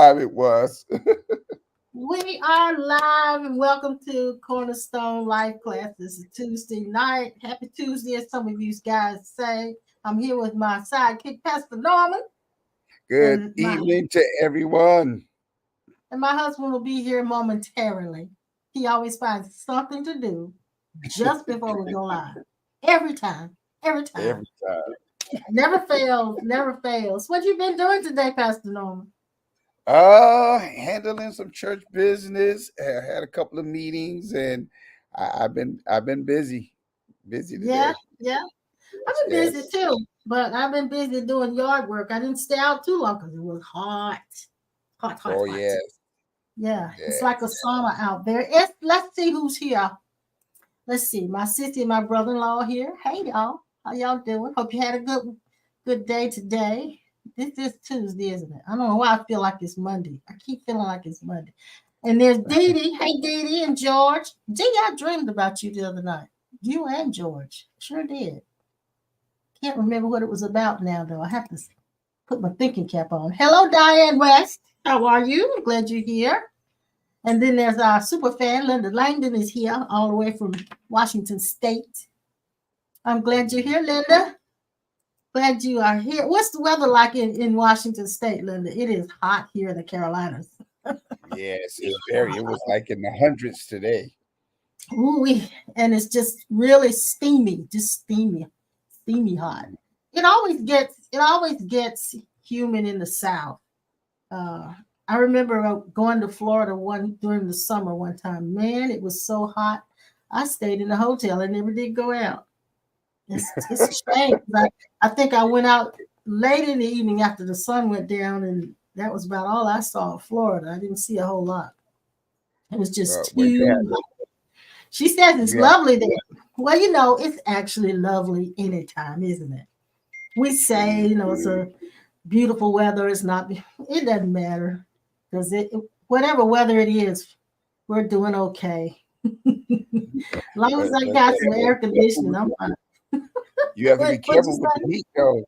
time it was. We are live and welcome to Cornerstone Life Class. This is Tuesday night. Happy Tuesday, as some of you guys say. I'm here with my sidekick, Pastor Norman, Good and my evening to everyone. and my husband will be here momentarily. He always finds something to do just before we go live. Every time, every time. Every time. Never fails, never fails. What you been doing today, Pastor Norman? Handling some church business. I had a couple of meetings, and I've been busy Yeah, today. yeah. I've Yes, been busy yes. too, but I've been busy doing yard work. I didn't stay out too long because it was hot, hot, hot, Oh hot. yes, Yeah, it's like a yes. sauna out there. Let's see who's here. Let's see, my sister and my brother-in-law here. Hey y'all, how y'all doing? Hope you had a good day today. This is Tuesday, isn't it? I don't know why I feel like it's Monday. I keep feeling like it's Monday. And there's Dee Dee. Hey Dee Dee and George. Gee, I dreamed about you the other night. You and George. Sure did. Can't remember what it was about now, though. I have to put my thinking cap on. Hello, Diane West. How are you? I'm glad you're here. And then there's our super fan, Linda Langdon, is here all the way from Washington State. I'm glad you're here, Linda. Glad you are here. What's the weather like in Washington State, Linda? It is hot here in the Carolinas. Yes, it's very. It was like in the hundreds today. Ooh, and it's just really steamy, just steamy hot. It always gets humid in the South. Uh, I remember going to Florida one during the summer one time. Man, it was so hot. I stayed in the hotel. I never did go out. It's a shame. I think I went out late in the evening after the sun went down, and that was about all I saw of Florida. I didn't see a whole lot. It was just Well, too. She says it's you have lovely there. Well, it's actually lovely anytime, isn't it? We say, it's a beautiful weather. It's not. It doesn't matter because whatever weather it is, we're doing okay. As long as I got some air conditioning, I'm fine. you have to be What you careful with say? the heat, though.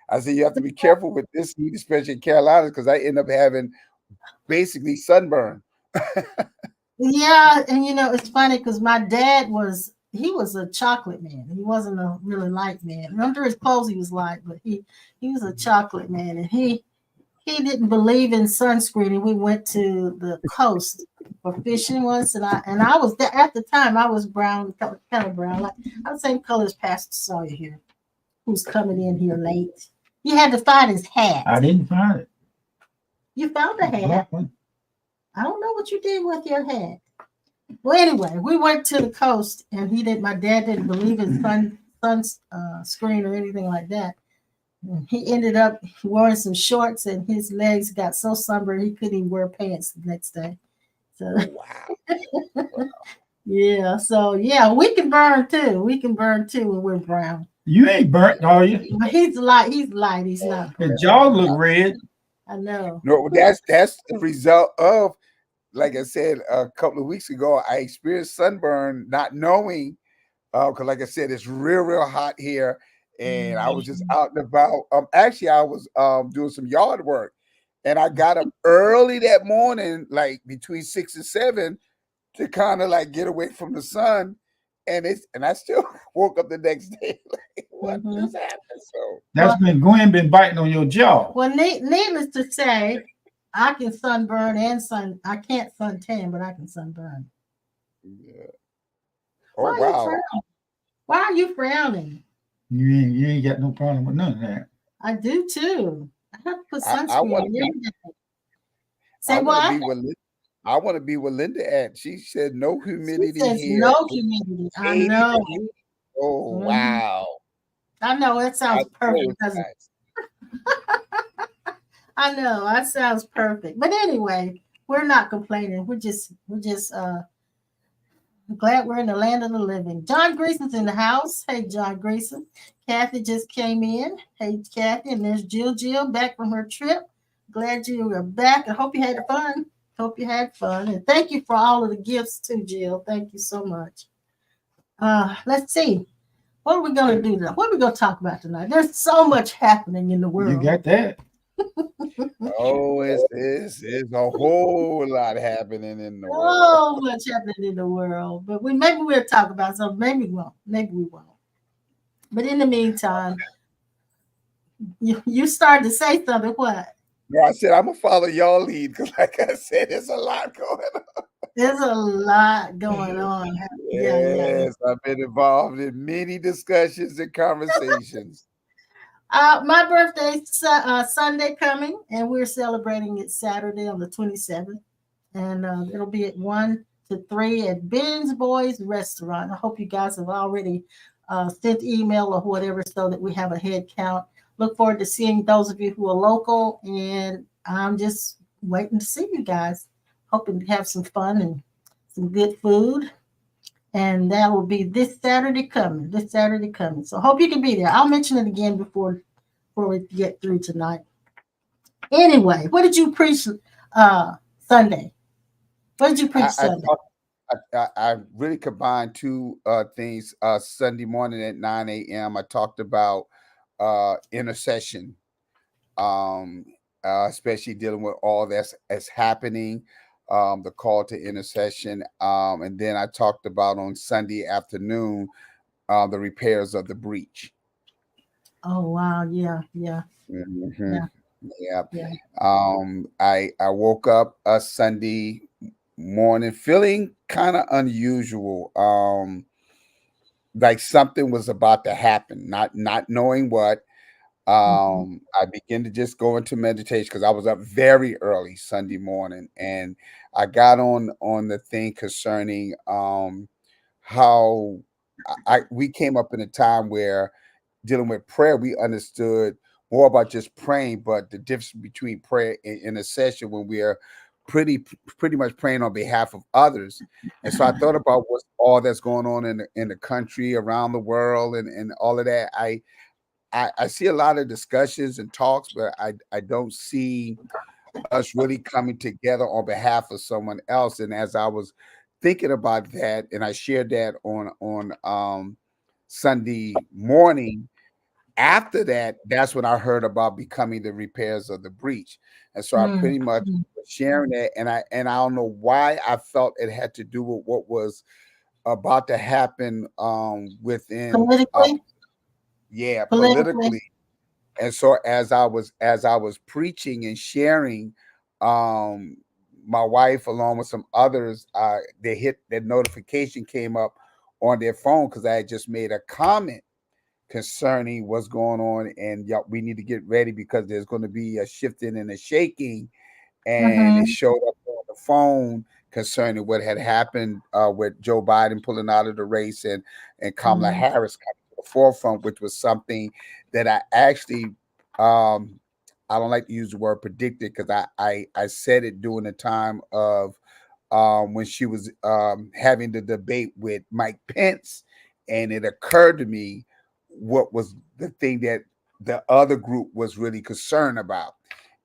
I said you have to be careful with this heat, especially in Carolina, because I end up having basically sunburn. Yeah, and it's funny because my dad he was a chocolate man. He wasn't a really light man. Under his clothes, he was light, but he was a chocolate man, and he didn't believe in sunscreen. And we went to the coast for fishing once, and I was there at the time. I was brown, kind of brown, like I'm the same color as Pastor Sawyer here, who's coming in here late. He had to find his hat. I didn't find it. You found the hat. I don't know what you did with your hat. Well, anyway, we went to the coast, and he didn't. My dad didn't believe in screen or anything like that. And he ended up wearing some shorts, and his legs got so sunburned he couldn't even wear pants the next day. So Oh wow! yeah, so yeah, we can burn too. We can burn too when we're brown. You ain't burnt, are you? But he's light. He's light. He's not. Your jaw look red. I know. No, that's the result of, like I said a couple of weeks ago, I experienced sunburn, not knowing, because like I said, it's real hot here, and I was just out and about. Actually, I was doing some yard work, and I got up early that morning, like between 6 and 7, to kind of like get away from the sun, and I still woke up the next day like, what Mhm. just happened? So That's been biting on your jaw. Well, needless to say, I can sunburn and sun. I can't suntan, but I can sunburn. yeah. Why Oh are you wow! frowning? Why are you frowning? You ain't got no problem with none of that. I do too. I have to put I sunscreen want on to be every day. I Say want to what? be where I want to be where Linda at. She said no She humidity says here. no It's humidity. I 80 know. degrees. Oh Mhm. wow! I know. That I sounds know perfect, it's doesn't it? nice. I know. That sounds perfect. But anyway, we're not complaining. We're just glad we're in the land of the living. John Greason's in the house. Hey, John Greason. Kathy just came in. Hey, Kathy. And there's Jill back from her trip. Glad you are back. I hope you had fun. Hope you had fun. And thank you for all of the gifts too, Jill. Thank you so much. Let's see. What are we going to do now? What are we going to talk about tonight? There's so much happening in the You world. got that. Oh, it's a whole lot happening in the world. So much happening in the world, but maybe we'll talk about something. Maybe we won't. Maybe we won't. But in the meantime, you started to say something. What? No, I said I'm gonna follow y'all lead because, like I said, there's a lot going on. There's a lot going on. Yeah, yeah, yeah. Yes, I've been involved in many discussions and conversations. My birthday's Sunday coming, and we're celebrating it Saturday on the 27th. And it'll be at 1 to 3 at Ben's Boys Restaurant. I hope you guys have already sent email or whatever so that we have a head count. Look forward to seeing those of you who are local, and I'm just waiting to see you guys. Hoping to have some fun and some good food. And that will be this Saturday coming. This Saturday coming. So hope you can be there. I'll mention it again before we get through tonight. Anyway, what did you preach Sunday? What did you preach I Sunday? I really combined two things. Sunday morning at 9 a.m. I talked about intercession, um, especially dealing with all that's happening, the call to intercession, and then I talked about on Sunday afternoon the repairs of the breach. Oh wow, yeah, yeah, Hmm. yeah, Yeah. yeah. I woke up a Sunday morning feeling kind of unusual. Like something was about to happen, not knowing what. Mm-hmm. I began to just go into meditation because I was up very early Sunday morning, and I got on the thing concerning how we came up in a time where dealing with prayer, we understood more about just praying, but the difference between prayer and intercession when we are pretty much praying on behalf of others. And so I thought about what's all that's going on in the country, around the world, and all of that. I see a lot of discussions and talks, but I don't see us really coming together on behalf of someone else. And as I was thinking about that, and I shared that on Sunday morning, after that, that's when I heard about becoming the repairs of the breach. And so I Mm-hmm. pretty much was sharing that, and I don't know why I felt it had to do with what was about to happen within Politically, yeah, politically. politically. And so as I was preaching and sharing, um my wife along with some others, they hit that notification came up on their phone because I had just made a comment concerning what's going on, and yeah, we need to get ready because there's going to be a shifting and a shaking, and it Mm-hmm. showed up on the phone concerning what had happened with Joe Biden pulling out of the race, and Kamala Mm-hmm. Harris coming to the forefront, which was something that I actually um, I don't like to use the word predicted because I said it during the time of when she was having the debate with Mike Pence, and it occurred to me what was the thing that the other group was really concerned about,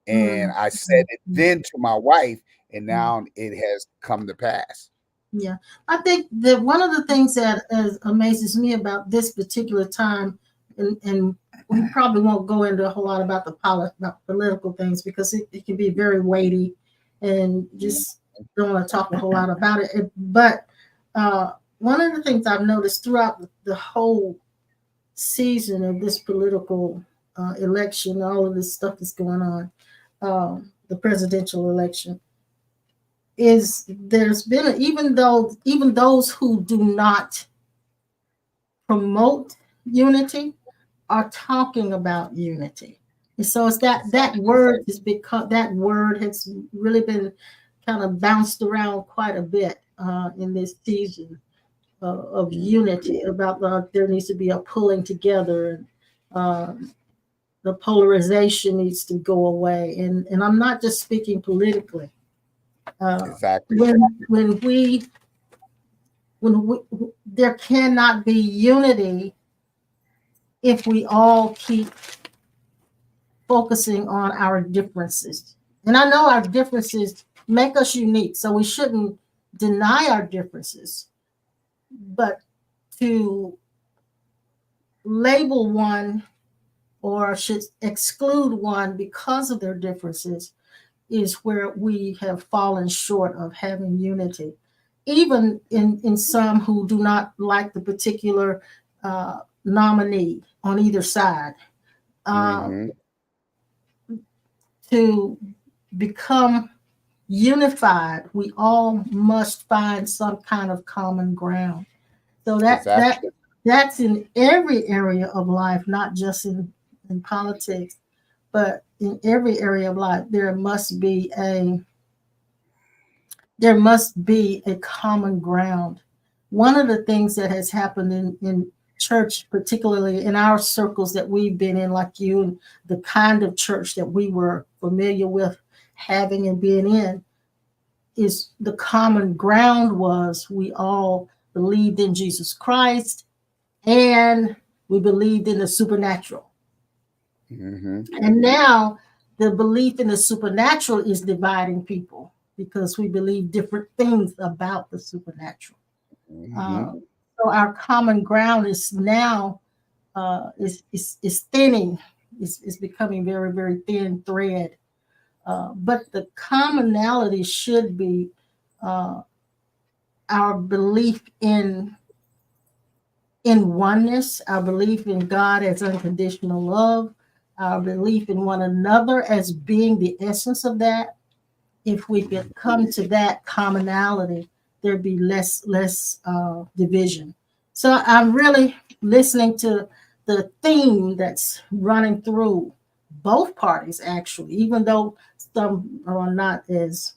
and I said it Mm-hmm. then to my wife, and Mm-hmm. now it has come to pass. Yeah, I think that one of the things that amazes me about this particular time, and we probably won't go into a whole lot about about political things because it can be very weighty, and just don't want to talk a whole lot about it. But one of the things I've noticed throughout the whole season of this political election, all of this stuff that's going on, the presidential election is there's been even those who do not promote unity are talking about unity. And so it's that Exactly. word is because that word has really been kind of bounced around quite a bit in this season of unity about there needs to be a pulling together, and uh, the polarization needs to go away, and I'm not just speaking politically. uh, Exactly. when we when we, there cannot be unity if we all keep focusing on our differences. And I know our differences make us unique, so we shouldn't deny our differences. But to label one or should exclude one because of their differences is where we have fallen short of having unity. Even in some who do not like the particular nominee on either side, uh, Mm-hmm. to become unified, we all must find some kind of common ground. So Exactly. that's in every area of life, not just in politics, but in every area of life. There must be a common ground. One of the things that has happened in church, particularly in our circles that we've been in, like you, and the kind of church that we were familiar with having and being in, is the common ground was we all believed in Jesus Christ and we believed in the supernatural. Mm-hmm. And now the belief in the supernatural is dividing people because we believe different things about the supernatural. Mm-hmm. Uh, so our common ground is now is thinning. Is becoming very very thin thread. But the commonality should be uh, our belief in oneness, our belief in God as unconditional love, our belief in one another as being the essence of that. If we could come to that commonality, there'd be less division. So I'm really listening to the theme that's running through both parties, actually, even though some are not as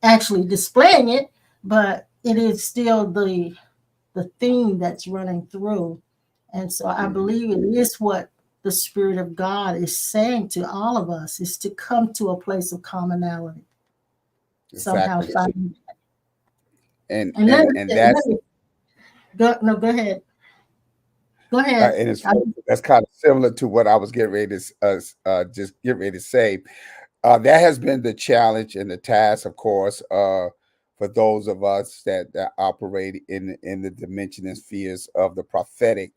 actually displaying it, but it is still the theme that's running through. And so I Mm-hmm. believe it is what the Spirit of God is saying to all of us is to come to a place of commonality. Somehow Exactly. find. And And and and let that's me go. No, go ahead. Go ahead. and it's that's kind of similar to what I was getting ready to just get ready to say. That has been the challenge and the task, of course, for those of us that operate in the dimension and spheres of the prophetic.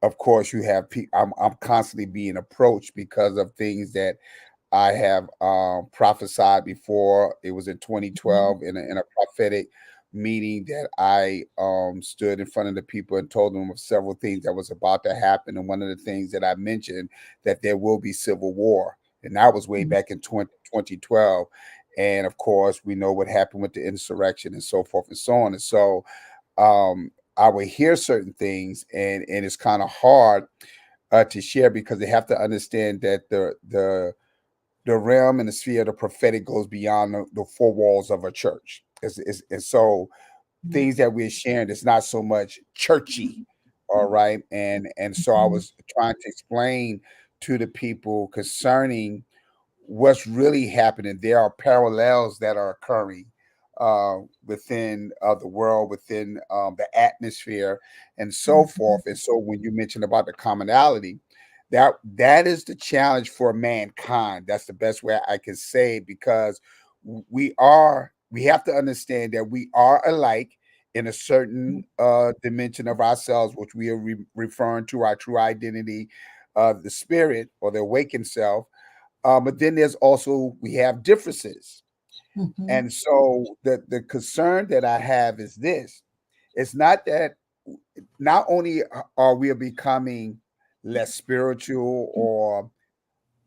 Of course, you have I'm constantly being approached because of things that I have prophesied before. It was in Mhm. 2012 in a prophetic meeting that I stood in front of the people and told them of several things that was about to happen. And one of the things that I mentioned that there will be civil war, and that was way back in 2012. And of course, we know what happened with the insurrection and so forth and so on. And so I would hear certain things, and it's kind of hard to share because they have to understand that the realm and the sphere of the prophetic goes beyond the four walls of a church. And so things that we're sharing is not so much churchy, all right. And so I was trying to explain to the people concerning what's really happening. There are parallels that are occurring within the world, within the atmosphere, and so forth. And so, when you mentioned about the commonality, that is the challenge for mankind. That's the best way I can say it, because we have to understand that we are alike in a certain dimension of ourselves, which we are referring to our true identity, the spirit or the awakened self. But then there's also we have differences. Mhm. And so the concern that I have is this. It's not that not only are we becoming less spiritual or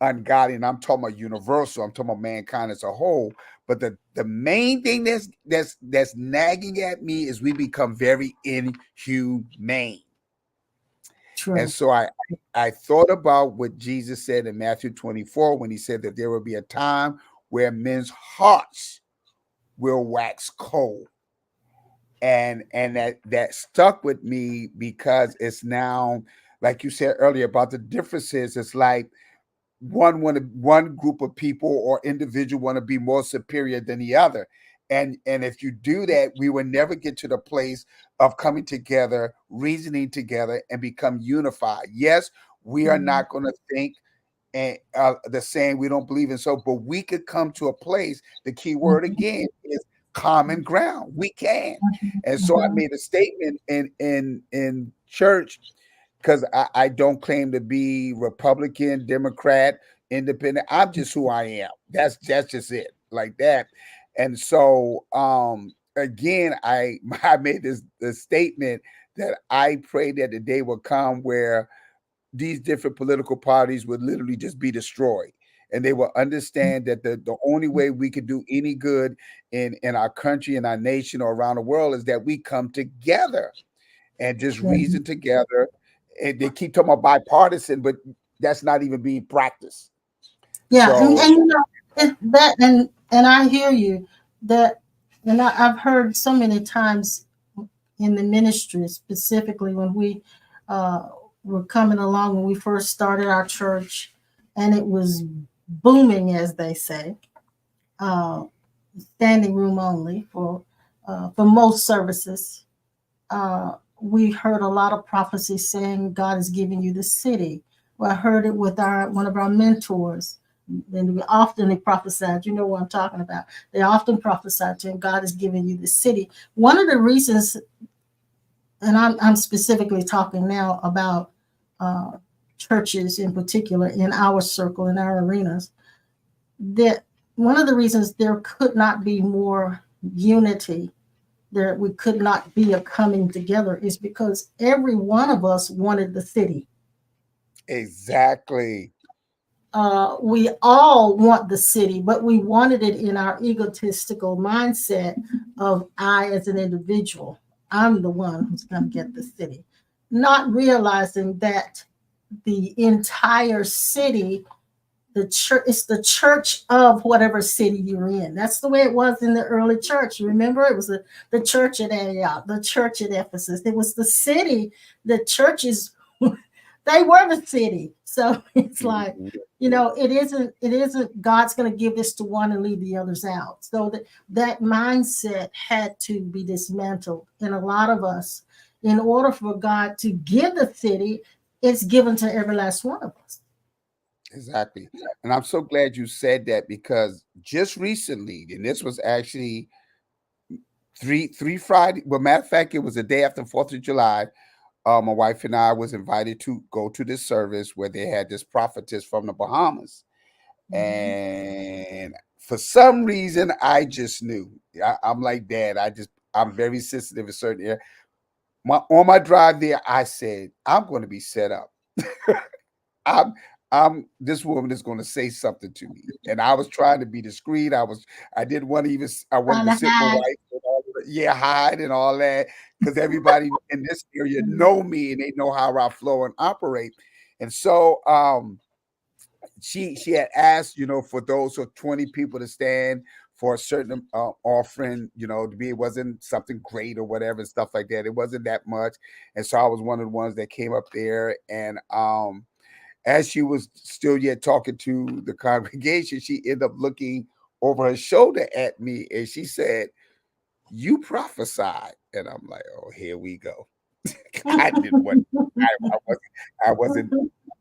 ungodly, and I'm talking about universal, I'm talking about mankind as a whole, but the main thing that's nagging at me is we become very inhumane. And True. so I thought about what Jesus said in Matthew 24 when he said that there will be a time where men's hearts will wax cold. And that stuck with me because it's now, like you said earlier about the differences, it's like one group of people or individual want to be more superior than the other. And if you do that, we will never get to the place of coming together, reasoning together, and become unified. Yes, we are Mhm. not going to think and the saying we don't believe in, so but we could come to a place, the key word Mhm. again is common ground. We can. And so I Mhm. made a statement in church because I don't claim to be Republican, Democrat, Independent. I'm just who I am. That's just it, like that. And so again, I made this statement that I pray that the day will come where these different political parties would literally just be destroyed. And they will understand that the only way we could do any good in our country, in our nation, or around the world is that we come together and just Yeah, reason together. And they keep talking about bipartisan, but that's not even being practiced. yeah, and So you know that, and I hear you that, and I've heard so many times in the ministry, specifically when we uh, were coming along when we first started our church, and it was booming, as they say, uh, standing room only for most services. We heard a lot of prophecy saying God is giving you the city. Well, I heard it with our one of our mentors. And we often they prophesied, you know what I'm talking about. They often prophesied to him, God is giving you the city. One of the reasons, and I'm specifically talking now about uh, churches in particular in our circle, in our arenas, that one of the reasons there could not be more unity, there we could not be a coming together, is because every one of us wanted the city. exactly, We all want the city, but we wanted it in our egotistical mindset of I as an individual. I'm the one who's going to get the city, not realizing that the entire city, the church, it's the church of whatever city you're in. That's the way it was in the early church. Remember, it was the church at Antioch, the church at Ephesus. It was the city, the churches, they were the city. So it's like, you know, it isn't God's going to give this to one and leave the others out. So that mindset had to be dismantled in a lot of us. In order for God to give the city, it's given to every last one of us. exactly. And I'm so glad you said that because just recently, and this was actually three Friday. Well, matter of fact, it was the day after 4th of July. My wife and I was invited to go to this service where they had this prophetess from the Bahamas, Mhm. and for some reason, I just knew. I'm like Dad. I'm very sensitive in certain areas. On my drive there, I said, I'm going to be set up. I'm I'm this woman is going to say something to me, and I was trying to be discreet. I didn't want to even. I wanted Trying to to sit my hide. wife and all of yeah, hide and all that because everybody in this area know me and they know how I flow and operate. And so she had asked, for those 20 people to stand for a certain offering, to be, it wasn't something great or whatever, stuff like that. It wasn't that much. And so I was one of the ones that came up there. And as she was still yet talking to the congregation, she ended up looking over her shoulder at me and she said, "You prophesied." And I'm like, "Oh, here we go." I didn't want I wasn't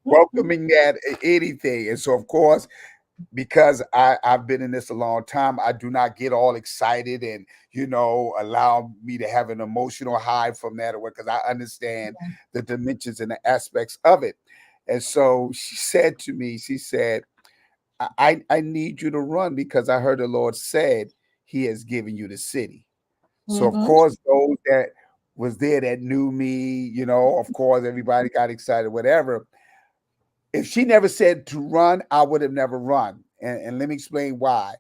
welcoming that anything. And so of course, because I've been in this a long time, I do not get all excited and allow me to have an emotional high from that or what, because I understand the dimensions and the aspects of it. And so she said to me, she said, I need you to run because I heard the Lord said he has given you the city. So of Mhm. course, those that was there that knew me, of course, everybody got excited, whatever. If she never said to run, I would have never run. And let me explain why.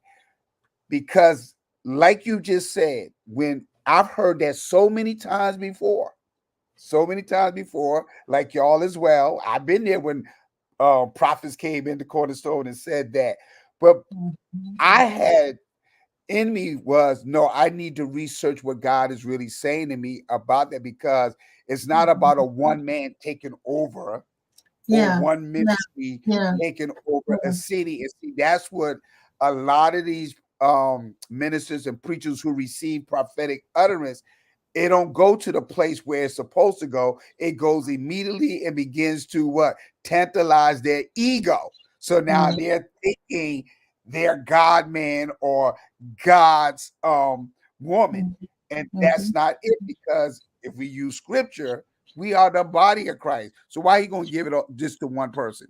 Because, like you just said, when I've heard that so many times before, like y'all as well. I've been there when prophets came into Cornerstone and said that. But Mhm. I had in me was no, I need to research what God is really saying to me about that because it's not about a one man taking over or Yeah, one yeah, ministry yeah. taking over a Yeah. city. And see, that's what a lot of these ministers and preachers who receive prophetic utterance, it don't go to the place where it's supposed to go. It goes immediately and begins to what? Tantalize their ego. So now Mhm. they're thinking they're God man or God's woman. Mhm. And that's Mhm. not it because if we use scripture, We are the body of Christ. So why are you going to give it just to one person?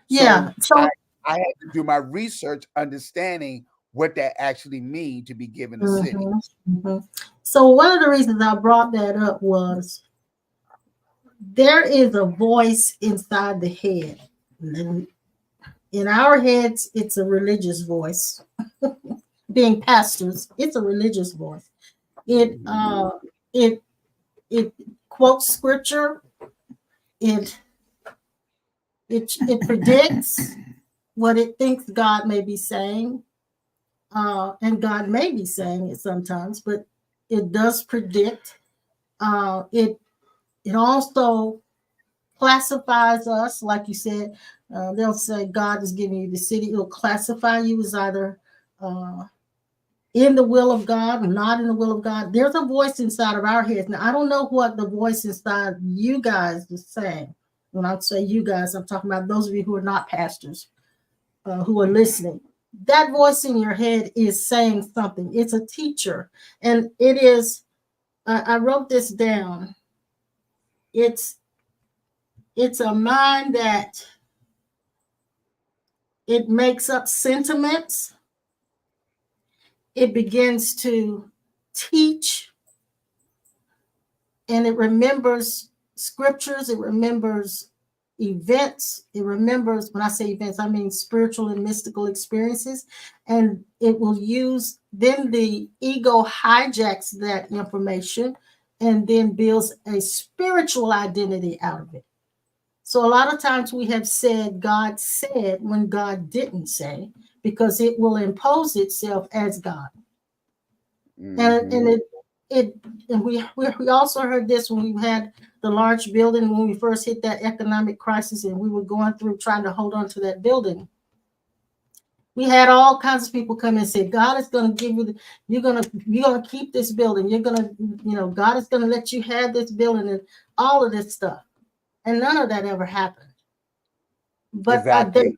Yeah. So So I had to do my research, understanding what that actually means to be given a city. mhm, mhm. So one of the reasons I brought that up was there is a voice inside the head. In our heads, it's a religious voice. Being pastors, it's a religious voice. It Mhm. it it quotes scripture. It it predicts what it thinks God may be saying, and God may be saying it sometimes, but it does predict. It also classifies us, like you said. They'll say God is giving you the city. It'll classify you as either uh, in the will of God or not in the will of God. There's a voice inside of our heads. Now, I don't know what the voice inside you guys is saying. When I say you guys, I'm talking about those of you who are not pastors, who are listening. That voice in your head is saying something. It's a teacher, and it is. I wrote this down. It's it's a mind that it makes up sentiments. It begins to teach, and it remembers scriptures. It remembers events. It remembers, when I say events, I mean spiritual and mystical experiences. And it will use, then the ego hijacks that information and then builds a spiritual identity out of it. So a lot of times we have said God said when God didn't say, because it will impose itself as God. And Mhm. it and we also heard this when we had the large building, when we first hit that economic crisis and we were going through trying to hold on to that building. We had all kinds of people come and say, God is going to give you you're gonna keep this building. You're gonna, God is gonna let you have this building and all of this stuff. And none of that ever happened. But Exactly.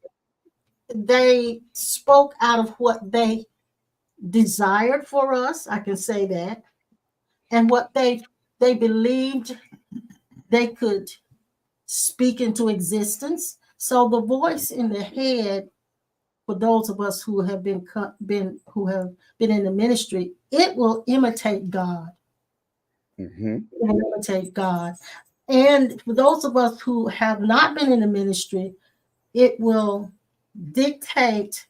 they spoke out of what they desired for us. I can say that. And what they believed they could speak into existence. So the voice in the head, for those of us who have been in the ministry, it will imitate God. Mhm. It will imitate God. And for those of us who have not been in the ministry, it will dictate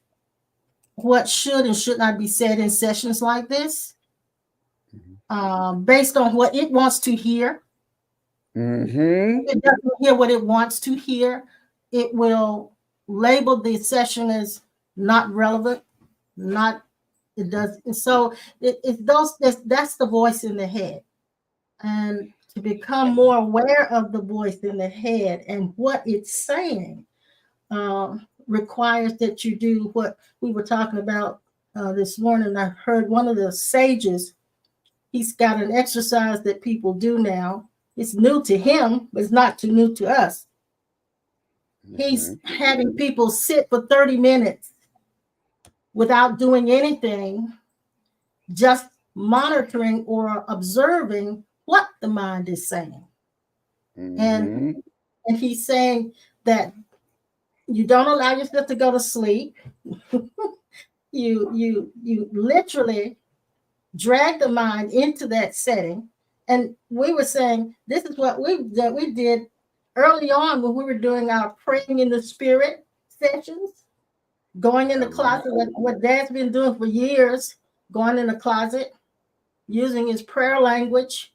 what should and should not be said in sessions like this, based on what it wants to hear. Mhm. If it doesn't hear what it wants to hear, it will label the session as not relevant, not it does. And so it those that's the voice in the head. And to become more aware of the voice in the head and what it's saying, requires that you do what we were talking about this morning. I heard one of the sages, he's got an exercise that people do now. It's new to him, but it's not too new to us. He's Mhm. having people sit for 30 minutes without doing anything, just monitoring or observing what the mind is saying. And Mhm. and he's saying that you don't allow yourself to go to sleep. You literally drag the mind into that setting. And we were saying this is what we did early on when we were doing our praying in the spirit sessions, going in the Uh-huh. closet, what Dad's been doing for years, going in the closet, using his prayer language,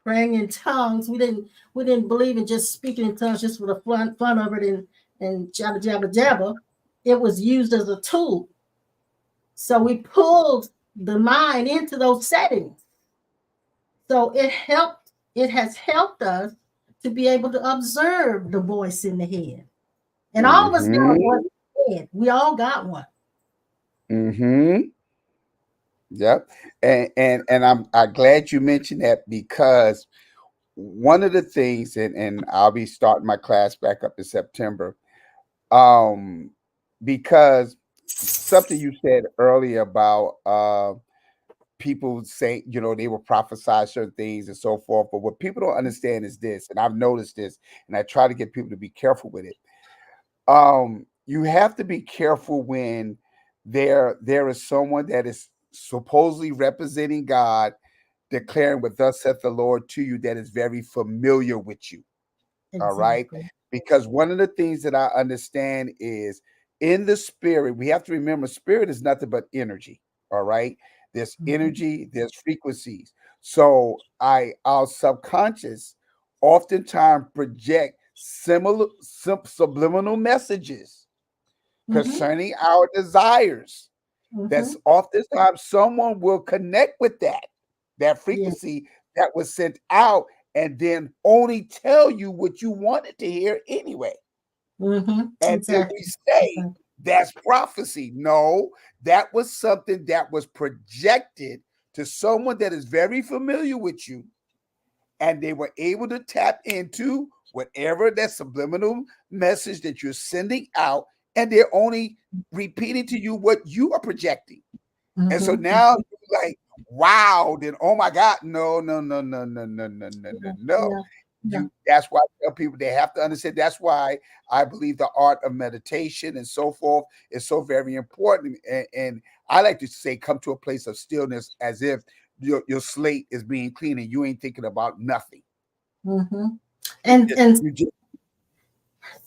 praying in tongues. We didn't believe in just speaking in tongues just for the fun of it and jabba jabba jabba. It was used as a tool. So we pulled the mind into those settings. So it has helped us to be able to observe the voice in the head. And all of us got a Mhm. voice in the head. We all got one. Mhm. Yep. And I'm glad you mentioned that, because one of the things, and I'll be starting my class back up in September, um because something you said earlier about people say, they will prophesy certain things and so forth. But what people don't understand is this, and I've noticed this, and I try to get people to be careful with it. You have to be careful when there is someone that is supposedly representing God, declaring what thus saith the Lord to you, that is very familiar with you. All right. Exactly. Because one of the things that I understand is in the spirit, we have to remember spirit is nothing but energy. All right. There's Mhm. energy, there's frequencies. So our subconscious oftentimes project similar subliminal messages Mhm. concerning our desires. That's Mhm. oftentimes someone will connect with that Yeah. frequency that was sent out, and then only tell you what you wanted to hear anyway. Mhm. And then we Exactly. say Exactly. that's prophecy. No, that was something that was projected to someone that is very familiar with you, and they were able to tap into whatever that subliminal message that you're sending out, and they're only repeating to you what you are projecting. And so Mhm. now you're like, wow, then oh my God, no, no, no, no, no, no, no, no, no, Yeah. no. Yeah. Yeah. That's why I tell people they have to understand. That's why I believe the art of meditation and so forth is so very important. And I like to say, come to a place of stillness as if your slate is being clean and you ain't thinking about nothing. Mhm. You And just, and you just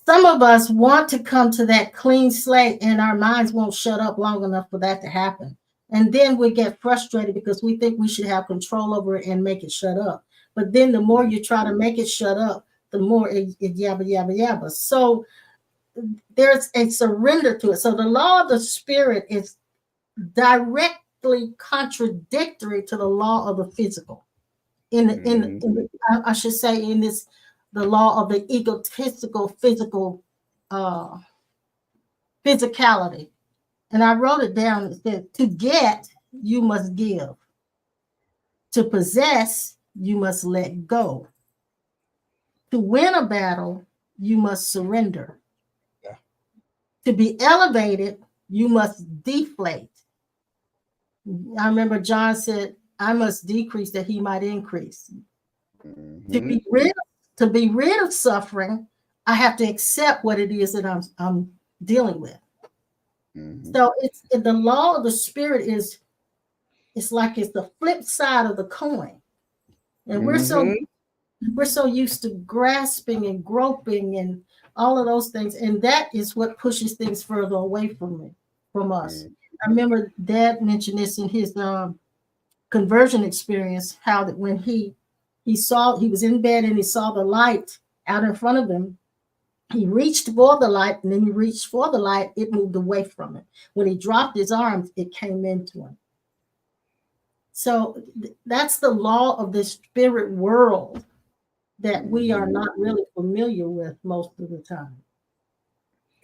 some of us want to come to that clean slate, and our minds won't shut up long enough for that to happen. And then we get frustrated because we think we should have control over it and make it shut up. But then the more you try to make it shut up, the more it yabba yabba yabba. So there's a surrender to it. So the law of the spirit is directly contradictory to the law of the physical. mhm, I should say in this, the law of the egotistical physical uh, physicality. And I wrote it down. It said, to get, you must give. To possess, you must let go. To win a battle, you must surrender. yeah, To be elevated, you must deflate. I remember John said, I must decrease that he might increase. To mhm, be rid, to be rid of suffering, I have to accept what it is that I'm dealing with. mhm, So it's the law of the spirit is, it's like it's the flip side of the coin. And mhm, we're so used to grasping and groping and all of those things, and that is what pushes things further away from me, from us. mhm, I remember Dad mentioned this in his conversion experience, how that when he was in bed and he saw the light out in front of him, he reached for the light, and then he reached for the light, it moved away from him. When he dropped his arms, it came into him. So that's the law of the spirit world that we are mhm. not really familiar with most of the time.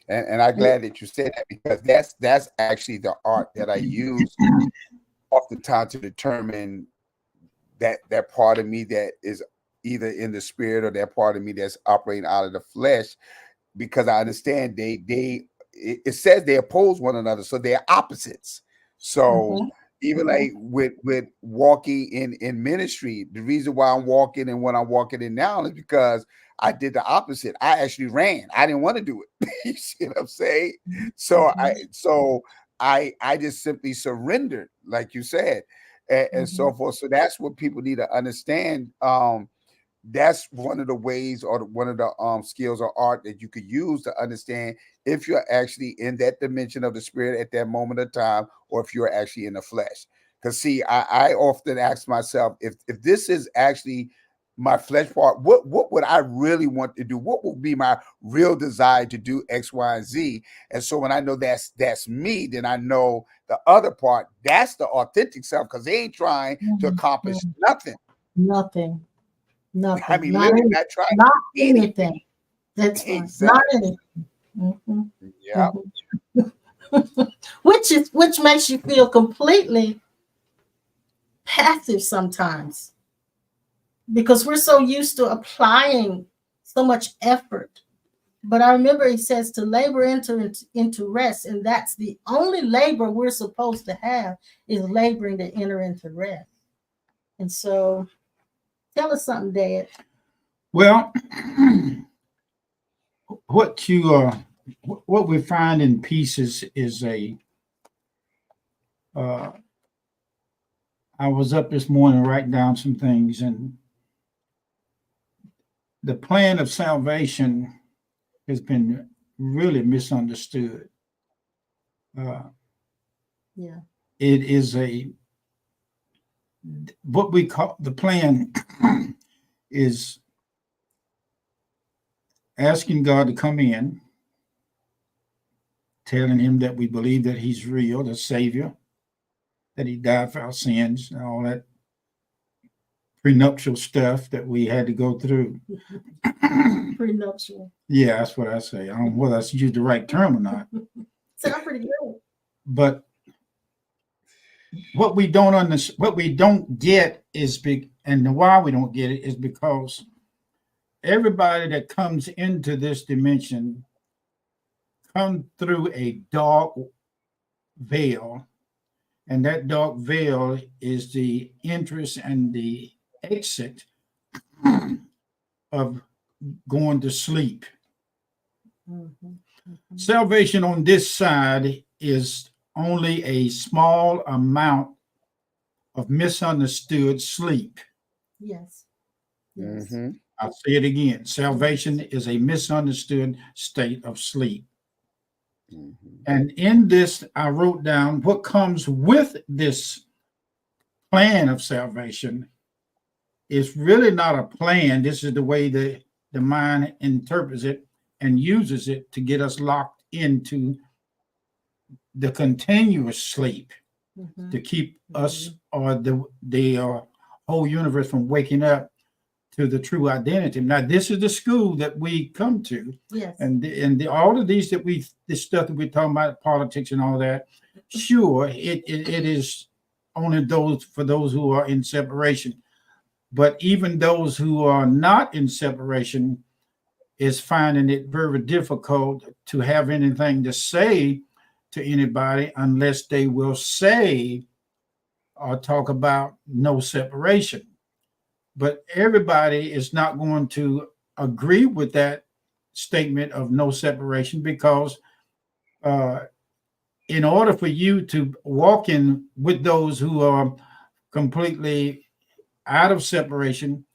And I'm And glad that you said that because that's actually the art that I use oftentimes to determine that part of me that is either in the spirit or that part of me that's operating out of the flesh, because I understand it says they oppose one another, so they're opposites. So mhm, even mhm, like with walking in ministry, the reason why I'm walking and what I'm walking in now is because I did the opposite. I actually ran. I didn't want to do it. You see what I'm saying? So I mhm, so I just simply surrendered, like you said, and mhm, so forth. So that's what people need to understand. That's one of the ways or one of the skills or art that you could use to understand if you're actually in that dimension of the spirit at that moment of time, or if you're actually in the flesh. Because see, I often ask myself, if this is actually my flesh part, what would I really want to do? What would be my real desire to do X, Y, and Z? And so when I know that's me, then I know the other part, that's the authentic self, because they ain't trying to mhm, accomplish mhm. nothing. Nothing, I nothing, mean, literally not trying not anything. anything. That's right, not Exactly. anything. Mhm, Yeah. mhm. Which makes you feel completely passive sometimes because we're so used to applying so much effort But I remember he says to labor into rest, and that's the only labor we're supposed to have is laboring to enter into rest. And so, tell us something, Dad. Well, what what we find in pieces is a. Uh, I was up this morning writing down some things, and the plan of salvation has been really misunderstood. Uh, Yeah. it is what we call the plan is asking God to come in, telling him that we believe that he's real, the Savior, that he died for our sins, and all that prenuptial stuff that we had to go through. Prenuptial. Yeah, that's what I say. I don't know whether I used the right term or not. Sound pretty good. But what we don't understand, what we don't get is big, and why we don't get it is because everybody that comes into this dimension comes through a dark veil, and that dark veil is the entrance and the exit of going to sleep. Salvation on this side is only a small amount of misunderstood sleep. Yes. Yes. Mm-hmm. I'll say it again. Salvation is a misunderstood state of sleep. Mm-hmm. And in this, I wrote down what comes with this plan of salvation is really not a plan. This is the way the mind interprets it and uses it to get us locked into the continuous sleep to keep us or the whole universe from waking up to the true identity. Now, this is the school that we come to. Yes. And all of these this stuff that we're talking about, politics and all that, sure, it is only for those who are in separation. But even those who are not in separation is finding it very difficult to have anything to say to anybody unless they will say or talk about no separation. But everybody is not going to agree with that statement of no separation because in order for you to walk in with those who are completely out of separation,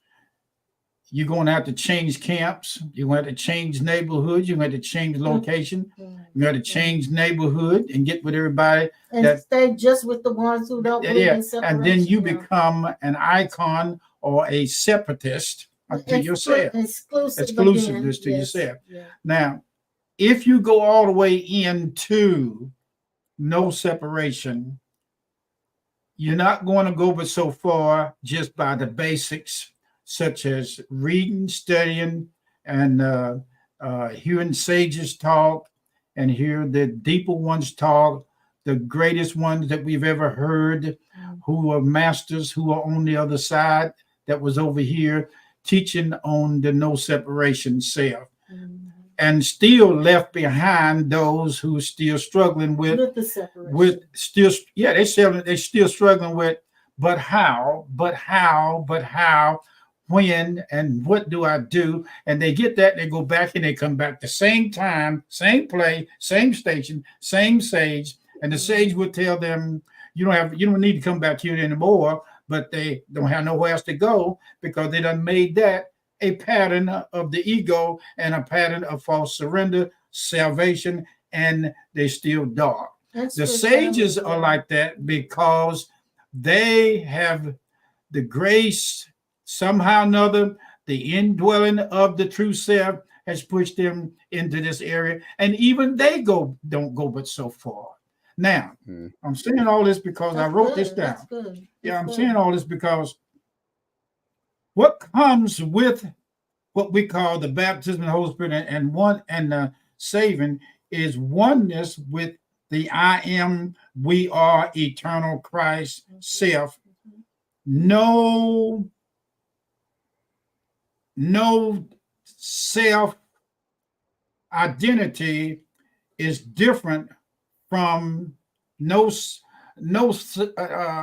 you're going to have to change camps. You're going to have to change neighborhoods. You're going to have to change location. You're going to change neighborhood and get with everybody. And stay just with the ones who don't believe in separation. And then you become an icon or a separatist to yourself. Exclusiveness to yourself. Yes. Now, if you go all the way into no separation, you're not going to go but so far just by the basics, such as reading, studying, and hearing sages talk, and hear the deeper ones talk, the greatest ones that we've ever heard, who are masters, who are on the other side, that was over here teaching on the no separation self. And still left behind those who are still struggling with the separation. They're still struggling with, but how, when, and what do I do? And they get that, and they go back and they come back the same time, same play, same station, same sage, and the sage will tell them, you don't need to come back here anymore, but they don't have nowhere else to go because they done made that a pattern of the ego and a pattern of false surrender, salvation, and they still dark. The sages are like that because they have the grace, somehow or another, the indwelling of the true self has pushed them into this area, and even they don't go but so far. Now, I'm saying all this because I wrote this down. I'm saying all this because what comes with what we call the baptism of the Holy Spirit and the saving is oneness with the I am, we are eternal Christ self. No self identity is different from no no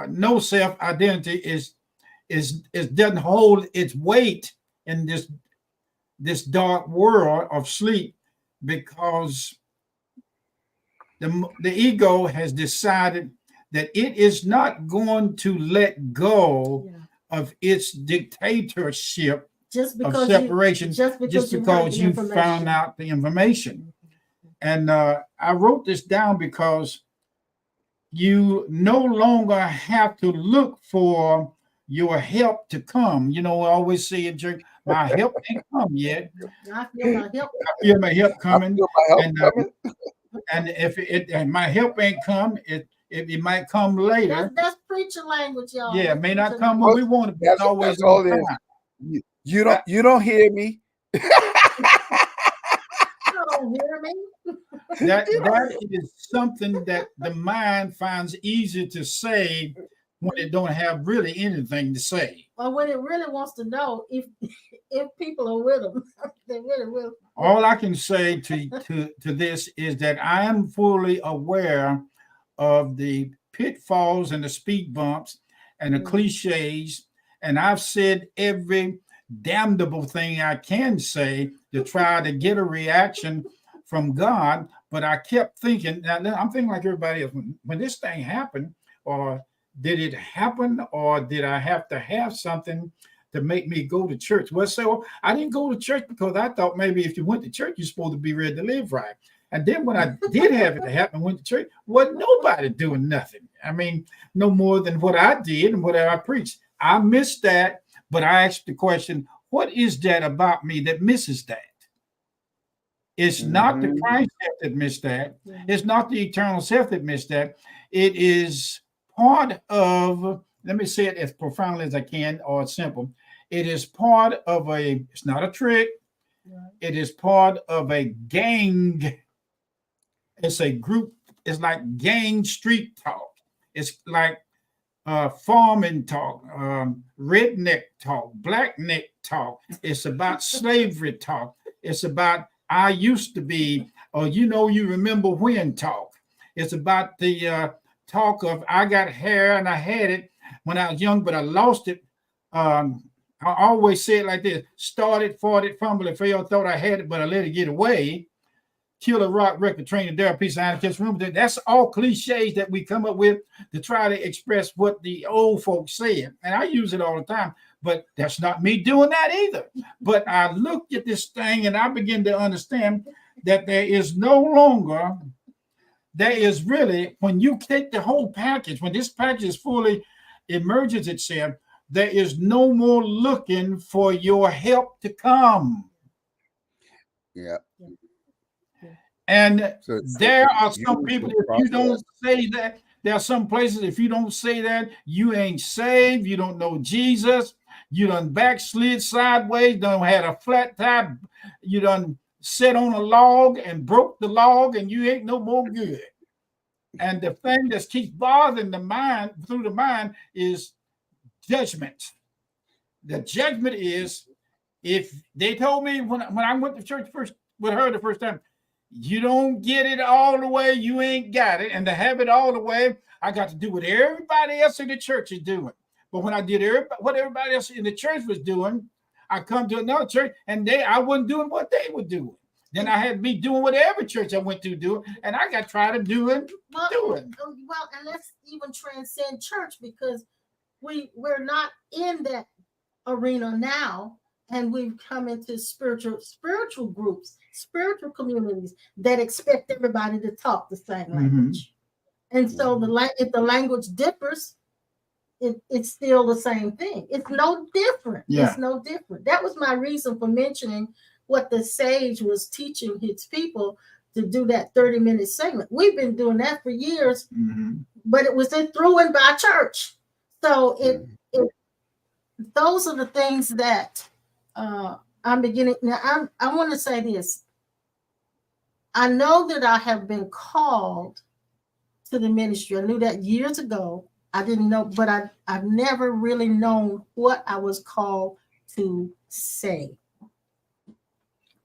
no self identity is doesn't hold its weight in this dark world of sleep, because the ego has decided that it is not going to let go of its dictatorship Just of because separation just because you you found out the information. And I wrote this down because you no longer have to look for your help to come. You know, I always say in church, my help ain't come yet. I feel my help. I feel my help I coming, feel my help and coming. and if it and my help ain't come, it might come later. That's preacher language, y'all. Yeah, it That's may not preacher come when Well, we want it, but it's always that's all on it is. time. You don't hear me. You don't hear me. That is something that the mind finds easy to say when it don't have really anything to say. Or when it really wants to know if people are with them, they really will. All I can say to this is that I am fully aware of the pitfalls and the speed bumps and the cliches, and I've said every damnable thing I can say to try to get a reaction from God. But I kept thinking, now I'm thinking like everybody else, when this thing happened, or did it happen, or did I have to have something to make me go to church? Well, so I didn't go to church because I thought maybe if you went to church, you're supposed to be ready to live right. And then when I did have it to happen, went to church, wasn't nobody doing nothing. I mean, no more than what I did and what I preached. I missed that, but I asked the question, what is that about me that misses that? It's not the Christ that missed that. It's not the eternal self that missed that. It is part of, let me say it as profoundly as I can, or simple. It is part of it's not a trick. It is part of a gang. It's a group. It's like gang street talk. It's like farming talk, redneck talk, blackneck talk. It's about slavery talk. It's about I used to be, or you remember when talk. It's about the talk of I got hair and I had it when I was young, but I lost it. I always say it like this: started, fought it, fumbled it, failed, thought I had it, but I let it get away. Kill a rock record, train a dare, piece of iron, kiss room. That's all cliches that we come up with to try to express what the old folks said. And I use it all the time, but that's not me doing that either. But I looked at this thing and I began to understand that there is really, when you take the whole package, when this package fully emerges itself, there is no more looking for your help to come. Yeah. And there are some people, if you don't say that, there are some places, if you don't say that, you ain't saved, you don't know Jesus, you done backslid sideways, done had a flat tire, you done sat on a log and broke the log, and you ain't no more good. And the thing that keeps bothering the mind, through the mind, is judgment. The judgment is, if they told me when I went to church first with her the first time, you don't get it all the way, you ain't got it. And to have it all the way, I got to do what everybody else in the church is doing. But when I did what everybody else in the church was doing, I come to another church and I wasn't doing what they were doing. Then I had to be doing what every church I went to do, and I got to try to do it. Well, and let's even transcend church, because we're not in that arena now, and we've come into spiritual groups, spiritual communities that expect everybody to talk the same language. And so if the language differs, it's still the same thing. It's no different. Yeah. It's no different. That was my reason for mentioning what the sage was teaching his people to do that 30-minute segment. We've been doing that for years, but it was through and by church. So those are the things that I'm beginning. Now, I want to say this. I know that I have been called to the ministry. I knew that years ago. I didn't know, but I've never really known what I was called to say.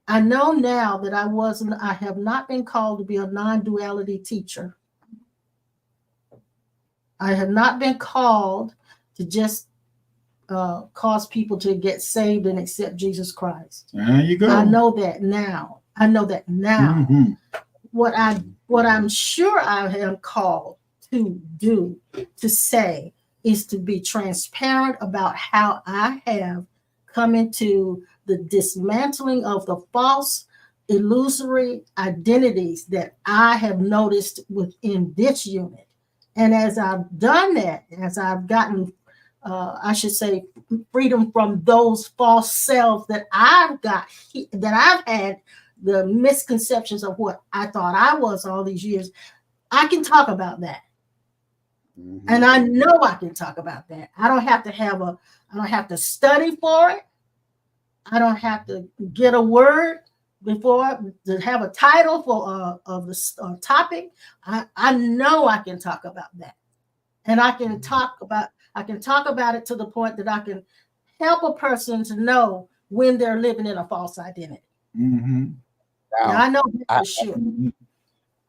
I know now that I have not been called to be a non-duality teacher. I have not been called to just cause people to get saved and accept Jesus Christ. There you go. I know that now. Mhm. What I'm sure I am called to do, to say, is to be transparent about how I have come into the dismantling of the false, illusory identities that I have noticed within this unit. And as I've done that, as I've gotten, I should say, freedom from those false selves that I've had the misconceptions of what I thought I was all these years, I can talk about that. Mhm. And I know I can talk about that. I don't have to study for it. I don't have to get a word before to have a title for of the topic. I know I can talk about that. And I can talk about it to the point that I can help a person to know when they're living in a false identity. Mhm. Yeah, Now, I know that I, for sure. Mhm.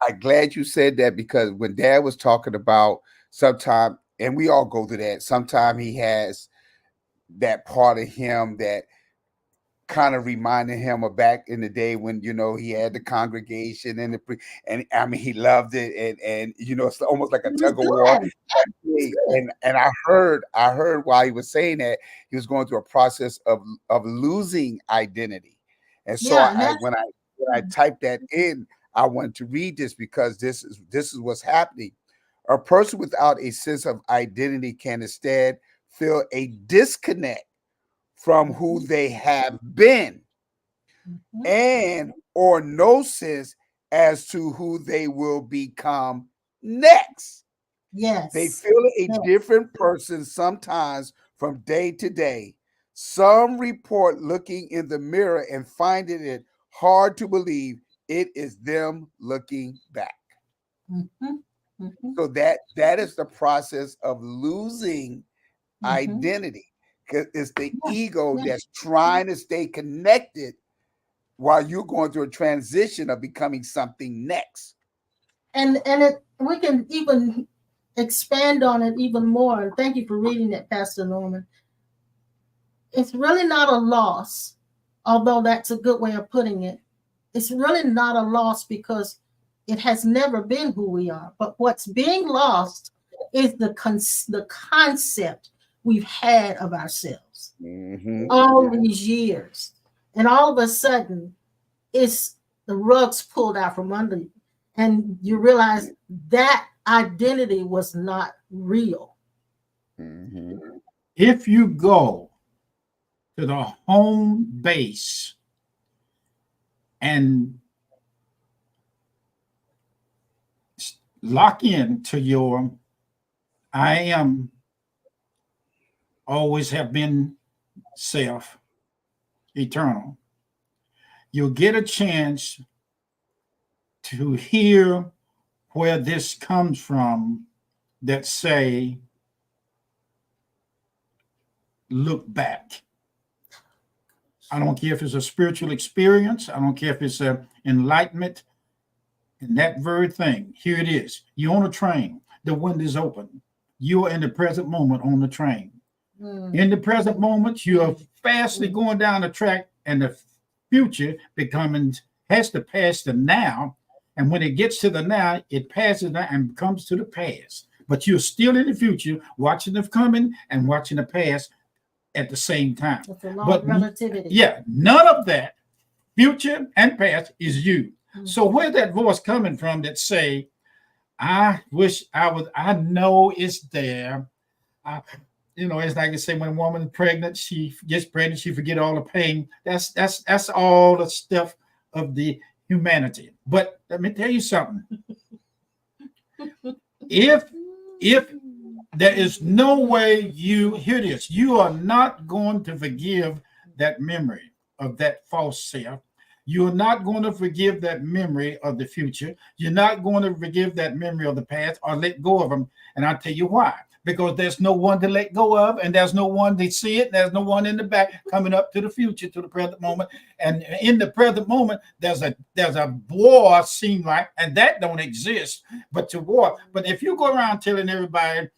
I'm glad you said that because when Dad was talking about sometime, and we all go through that, sometime he has that part of him that kind of reminded him of back in the day when he had the congregation and and I mean he loved it and it's almost like a It was tug of war. good. It's good. And I heard while he was saying that he was going through a process of losing identity. And so Yeah, and I that's when I typed that in, I wanted to read this because this is what's happening. A person without a sense of identity can instead feel a disconnect from who they have been mhm. and or no sense as to who they will become next. They Yes. feel a Yes. different person sometimes from day to day. Some report looking in the mirror and finding it hard to believe it is them looking back. Mhm, mhm, So that is the process of losing mhm. identity because it's the Yeah, ego yeah. that's trying to stay connected while you're going through a transition of becoming something next. And we can even expand on it even more. Thank you for reading that, Pastor Norman. It's really not a loss, although that's a good way of putting it. It's really not a loss because it has never been who we are. But what's being lost is the concept we've had of ourselves Hmm. all these years. And all of a sudden, it's the rugs pulled out from under you. And you realize that identity was not real. Hmm. If you go to the home base and lock in to your I am always have been self eternal, you'll get a chance to hear where this comes from that say, look back. I don't care if it's a spiritual experience, I don't care if it's an enlightenment, and that very thing. Here it is. You're on a train, the window is open. You are in the present moment on the train. Mm. In the present moment, you are fastly going down the track, and the future becoming has to pass the now. And when it gets to the now, it passes now and comes to the past. But you're still in the future, watching the coming and watching the past at the same time. It's a law But of relativity. yeah, none of that, future and past, is you. Mm. So where's that voice coming from that say, I wish I was, I know it's there. I, it's like I say when a woman is pregnant, she gets pregnant, she forget all the pain. That's all the stuff of the humanity. But let me tell you something. If if there is no way you hear this, you are not going to forgive that memory of that false self. You're not going to forgive that memory of the future. You're not going to forgive that memory of the past or let go of them. And I'll tell you why. because there's no one to let go of, and there's no one to see it. There's no one in the back coming up to the future, to the present moment. And in the present moment, there's a war, seem like, and that don't exist, but to war. But if you go around telling everybody,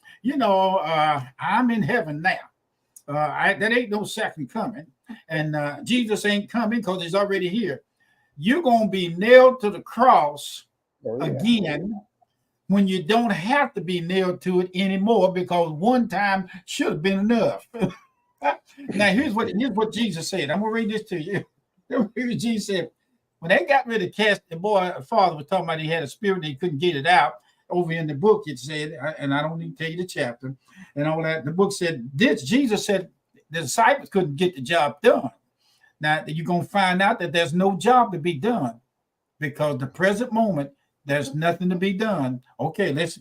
I'm in heaven now. That ain't no second coming, and Jesus ain't coming because he's already here. You're gonna be nailed to the cross again when you don't have to be nailed to it anymore, because one time should have been enough. Now here's what Jesus said. I'm gonna read this to you. Jesus said, when they got rid of cast, the boy father was talking about he had a spirit and he couldn't get it out. Over in the book, it said, and I don't need to tell you the chapter and all that. The book said this. Jesus said the disciples couldn't get the job done. Now you're gonna find out that there's no job to be done, because the present moment there's nothing to be done. Okay, let's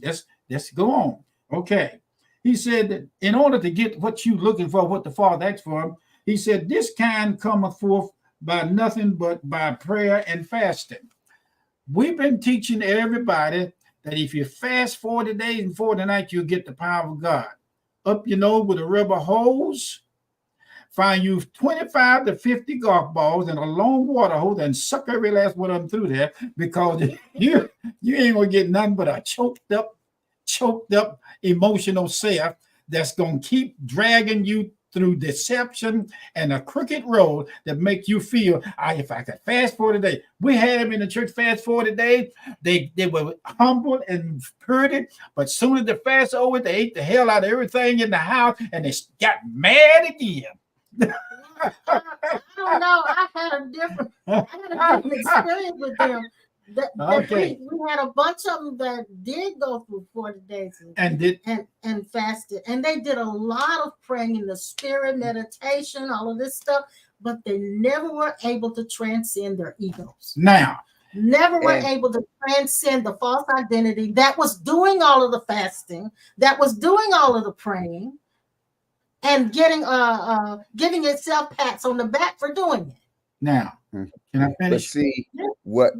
go on. Okay, he said that in order to get what you looking for, what the Father asked for, he said this kind cometh forth by nothing but by prayer and fasting. We've been teaching everybody that if you fast 40 days and 40 nights, you'll get the power of God. Up your nose with a rubber hose, find you 25 to 50 golf balls and a long water hose and suck every last one of them through there, because you ain't gonna get nothing but a choked up emotional self that's gonna keep dragging you through deception and a crooked road that make you feel, if I could fast 40 days. We had them in the church fast 40 days. They were humble and pretty, but soon as the fast over, they ate the hell out of everything in the house and they got mad again. I don't know. I had a different experience with them. Okay. We had a bunch of them that did go through 40 days and fasted, and they did a lot of praying in the spirit, meditation, all of this stuff, but they never were able to transcend their egos. Never were able to transcend the false identity that was doing all of the fasting, that was doing all of the praying, and giving itself pats on the back for doing it. Now, can I finish? But see, what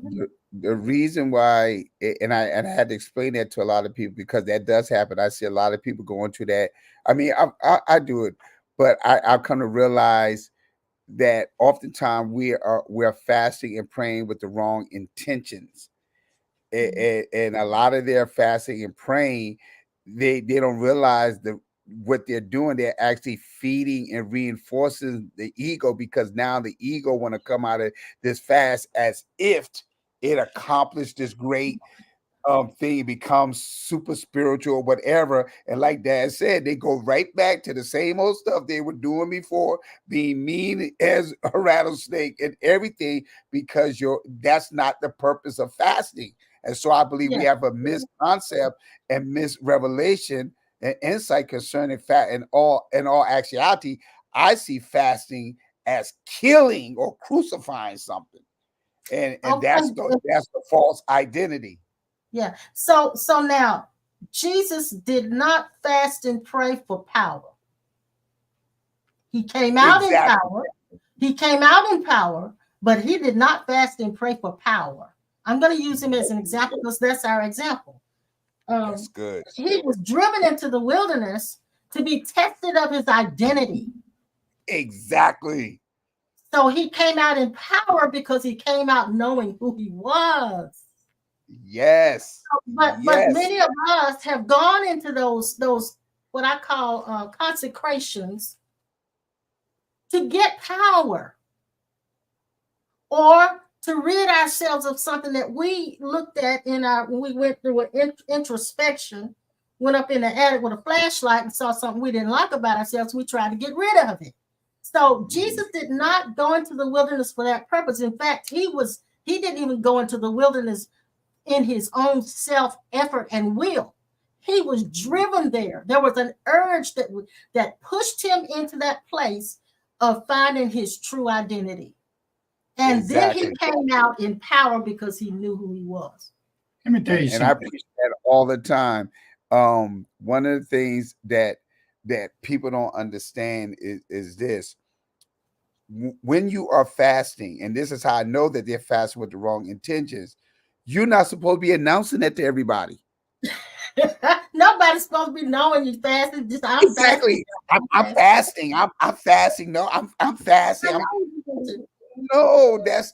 the reason why, and I had to explain that to a lot of people, because that does happen. I see a lot of people going through that. I mean, I do it, but I've come to realize that oftentimes we're fasting and praying with the wrong intentions, and a lot of their fasting and praying, they don't realize what they're doing. They're actually feeding and reinforcing the ego, because now the ego want to come out of this fast as if it accomplished this great thing, it becomes super spiritual or whatever. And like Dad said, they go right back to the same old stuff they were doing before, being mean as a rattlesnake and everything, because that's not the purpose of fasting. And so I believe we have a misconcept and misrevelation and insight concerning fat. In all actuality, I see fasting as killing or crucifying something, and that's the false identity. Yeah. So now Jesus did not fast and pray for power. He came out in power. He came out in power, but he did not fast and pray for power. I'm going to use him as an example because that's our example. That's good. He was driven into the wilderness to be tested of his identity. Exactly. So he came out in power because he came out knowing who he was. Yes. But many of us have gone into those what I call consecrations to get power, or to rid ourselves of something that we looked at when we went through an introspection, went up in the attic with a flashlight and saw something we didn't like about ourselves. We tried to get rid of it. So Jesus did not go into the wilderness for that purpose. In fact, he didn't even go into the wilderness in his own self-effort and will. He was driven there. There was an urge that pushed him into that place of finding his true identity. And then he came out in power because he knew who he was. Let me tell you something. And I preach that all the time. One of the things that people don't understand is this. When you are fasting, and this is how I know that they're fasting with the wrong intentions, you're not supposed to be announcing that to everybody. Nobody's supposed to be knowing you fasting. Just I'm fasting. Exactly. I'm fasting. I'm fasting. No, I'm fasting. I know you. No, that's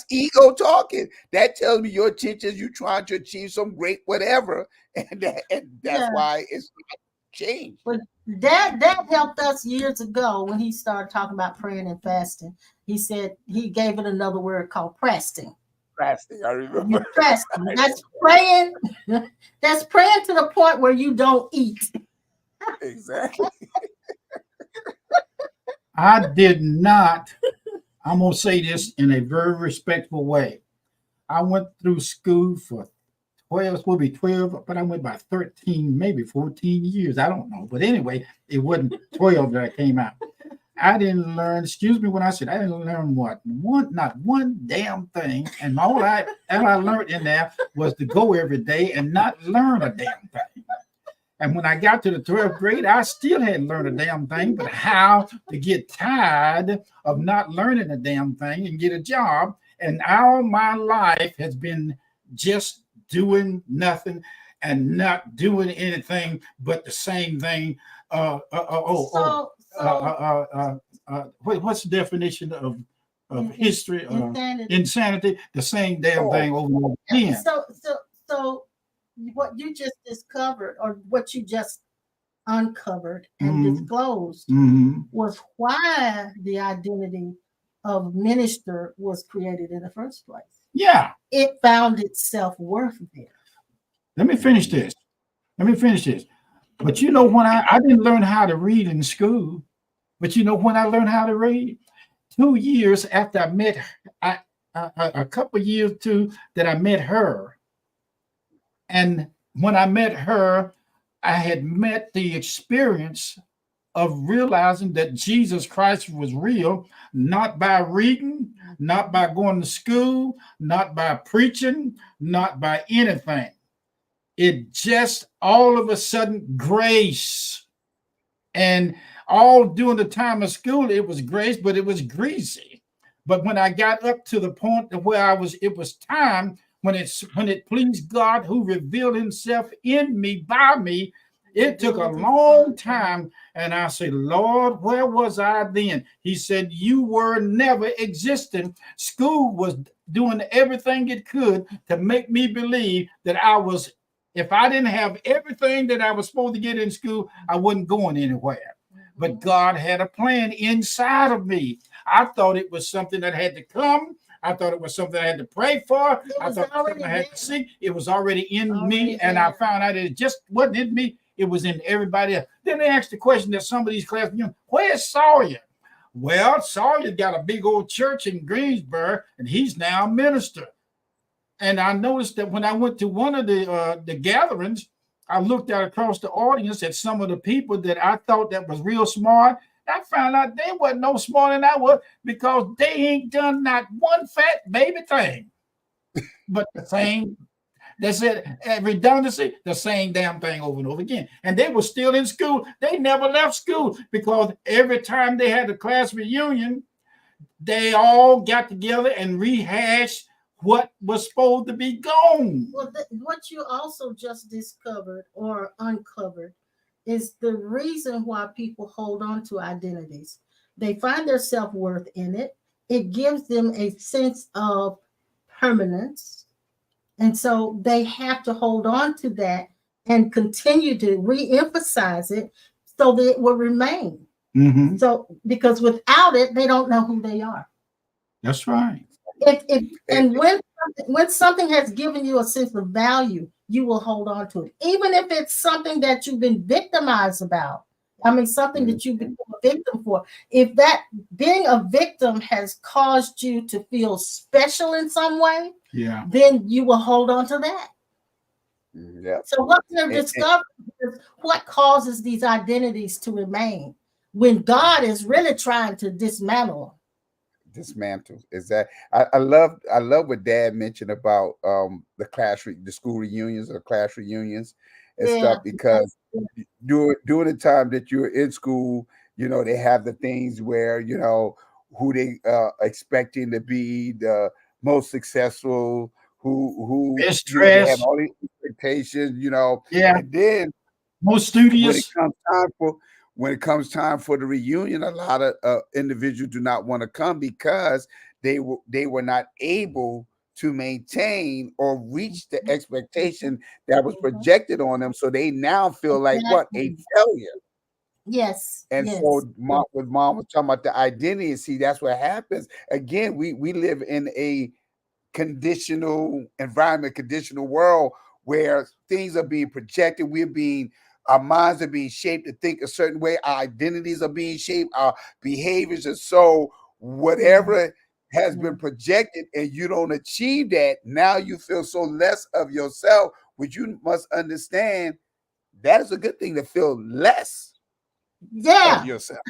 ego talking. That tells me your intentions, you trying to achieve some great whatever, and that's Yeah, why it's changed. but that helped us years ago when he started talking about praying and fasting. He said he gave it another word called presting. Fasting, I You remember. presting. That's praying. That's praying to the point where you don't eat. Exactly. I did not, I'm going to say this in a very respectful way. I went through school for 12, it's supposed to be 12, but I went by 13, maybe 14 years. I don't know. But anyway, it wasn't 12 that I came out. I didn't learn, excuse me when I said I didn't learn what? Not one damn thing. And all I learned in there was to go every day and not learn a damn thing. And when I got to the 12th grade, I still hadn't learned a damn thing, but how to get tired of not learning a damn thing and get a job. And all my life has been just doing nothing and not doing anything but the same thing. So What's the definition of history? insanity. Insanity. The same damn Oh, thing over and over again. So what you just discovered or what you just uncovered and Mhm. disclosed Mhm. was why the identity of minister was created in the first place. Yeah. It found its self-worth there. Let me finish this. Let me finish this. But you know, when I didn't learn how to read in school, but you know when I learned how to read? 2 years after I met her, a couple of years too that I met her. And when I met her, I had met the experience of realizing that Jesus Christ was real, not by reading, not by going to school, not by preaching, not by anything. It just all of a sudden grace. And all during the time of school, it was grace, but it was greasy. But when I got up to the point of where it was time when it pleased God who revealed himself in me by me. It took a long time. And I said, Lord, where was I then? He said, you were never existing. School was doing everything it could to make me believe that if I didn't have everything that I was supposed to get in school, I wasn't going anywhere. But God had a plan inside of me. I thought it was something that had to come. I thought it was something I had to pray for. I thought it was something I had to seek. It was already in me. And I found out it just wasn't in me. It was in everybody else. Then they asked the question that some of these classes, where's Sawyer? Well, Sawyer got a big old church in Greensboro, and he's now a minister. And I noticed that when I went to one of the gatherings, I looked out across the audience at some of the people that I thought that was real smart. I found out they wasn't no smarter than I was because they ain't done not one fat baby thing. But the same, they said redundancy, the same damn thing over and over again. And they were still in school. They never left school because every time they had a class reunion, they all got together and rehashed what was supposed to be gone. Well, what you also just discovered or uncovered is the reason why people hold on to identities. They find their self-worth in it. It gives them a sense of permanence. And so they have to hold on to that and continue to re-emphasize it so that it will remain. Mm-hmm. So because without it, they don't know who they are. That's right. And when something has given you a sense of value, you will hold on to it, even if it's something that you've been victimized about. I mean, something that you've become a victim for. If that being a victim has caused you to feel special in some way, Yeah, then you will hold on to that. Yeah. So what they're discovering is what causes these identities to remain when God is really trying to dismantle them. Dismantle is that I love what Dad mentioned about the school reunions or class reunions and Yeah, stuff, because during the time that you're in school, they have the things where who they expecting to be the most successful, who It's they have stress. all these expectations, Yeah. and then More when it studious. comes time for the reunion, a lot of individuals do not want to come because they were not able to maintain or reach the expectation that was Mhm. projected on them. So they now feel like what? A Exactly. failure. Yes. And Yes. so what mom was talking about the identity, see, that's what happens. Again, we live in a conditional environment, conditional world where things are being projected. Our minds are being shaped to think a certain way. Our identities are being shaped. Our behaviors are so Yeah. whatever has Yeah. been projected, and you don't achieve that. Now you feel so less of yourself, which you must understand that is a good thing to feel less of Yeah. yourself.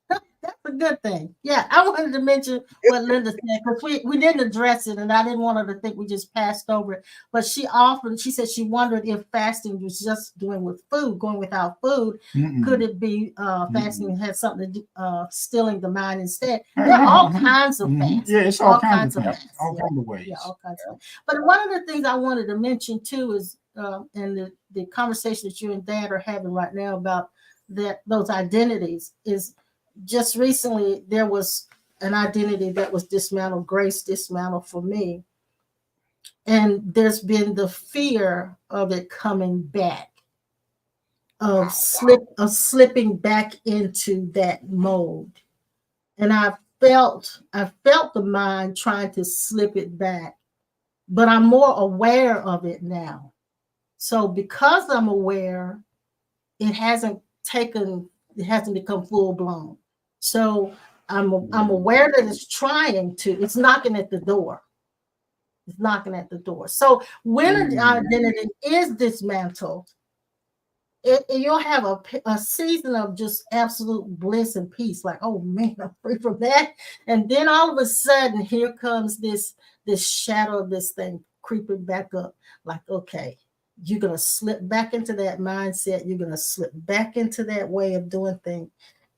That's a good thing. Yeah, I wanted to mention what Linda said because we didn't address it, and I didn't want her to think we just passed over it. But she said she wondered if fasting was just doing with food, going without food. Could Mm-mm. it be fasting Mm-mm. had something to do stilling the mind instead? There are all kinds of Yeah, fasts, it's all all kinds of kinds of things, fasts. all Yeah, kinds of yeah, ways. all kinds of fasts. But one of the things I wanted to mention too is, and the conversation that you and Dad are having right now about those identities is just recently there was an identity that was dismantled, grace dismantled for me. And there's been the fear of it coming back, of slipping back into that mold. And I felt the mind trying to slip it back, but I'm more aware of it now. So because I'm aware, it hasn't it hasn't become full blown. So I'm aware that it's knocking at the door. It's knocking at the door. So when an Mm. identity is dismantled, you'll have a season of just absolute bliss and peace. Like, oh man, I'm free from that. And then all of a sudden, here comes this shadow of this thing creeping back up. Like, okay, you're gonna slip back into that mindset. You're gonna slip back into that way of doing things.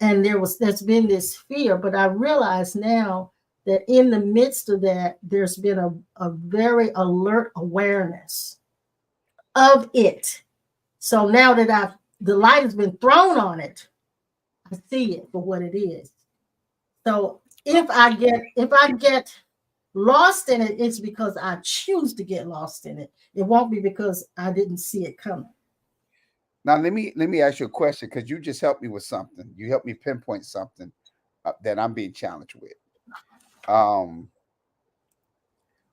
And there's been this fear, but I realize now that in the midst of that, there's been a very alert awareness of it. So now that the light has been thrown on it, I see it for what it is. So if I get lost in it, it's because I choose to get lost in it. It won't be because I didn't see it coming. Now let me ask you a question because you just helped me with something. You helped me pinpoint something that I'm being challenged with. Um,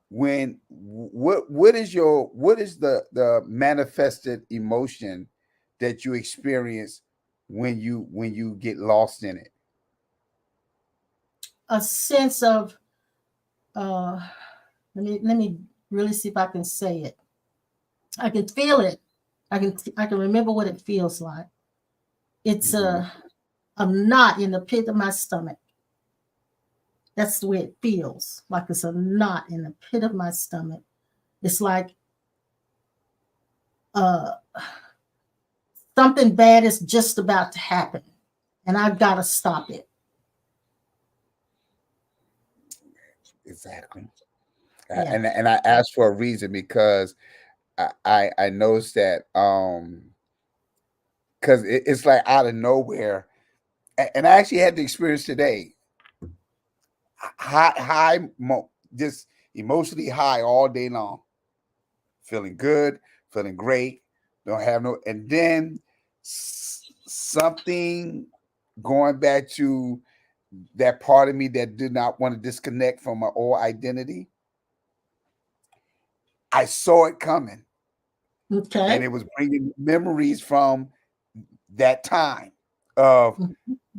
what is the manifested emotion that you experience when you get lost in it? A sense of uh let me really see if I can say it. I can feel it. I can remember what it feels like. It's Mhm. a knot in the pit of my stomach. That's the way it feels. Like it's a knot in the pit of my stomach. It's like uh something bad is just about to happen, and I've got to stop it. Exactly. Yeah. And I asked for a reason because I noticed that because it's like out of nowhere, and I actually had the experience today. Just emotionally high all day long, feeling good, feeling great, don't have no, and then something going back to that part of me that did not want to disconnect from my old identity. I saw it coming, and Okay. it was bringing memories from that time of.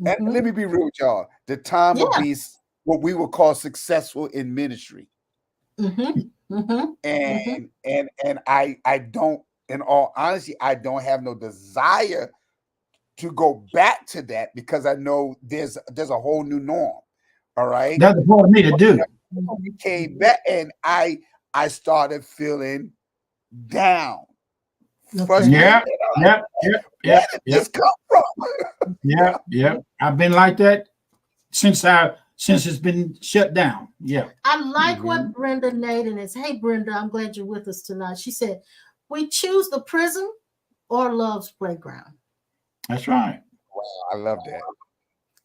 And Mm-hmm. let me be real with y'all. The time of Yeah. being what we would call successful in ministry. Mm-hmm. Mm-hmm. Mm-hmm. And I don't, in all honesty, I don't have no desire to go back to that because I know there's a whole new norm. All right. That's the part of me to But when do. I came back and I started feeling down, Okay. frustrated. Yeah, yep, yep, Where yep, did yep, this come from? yep, yep. I've been like that since since it's been shut down. Yeah. I like what Brenda Naden is. Hey, Brenda, I'm glad you're with us tonight. She said, we choose the prison or love's playground. That's right. Wow, I love that.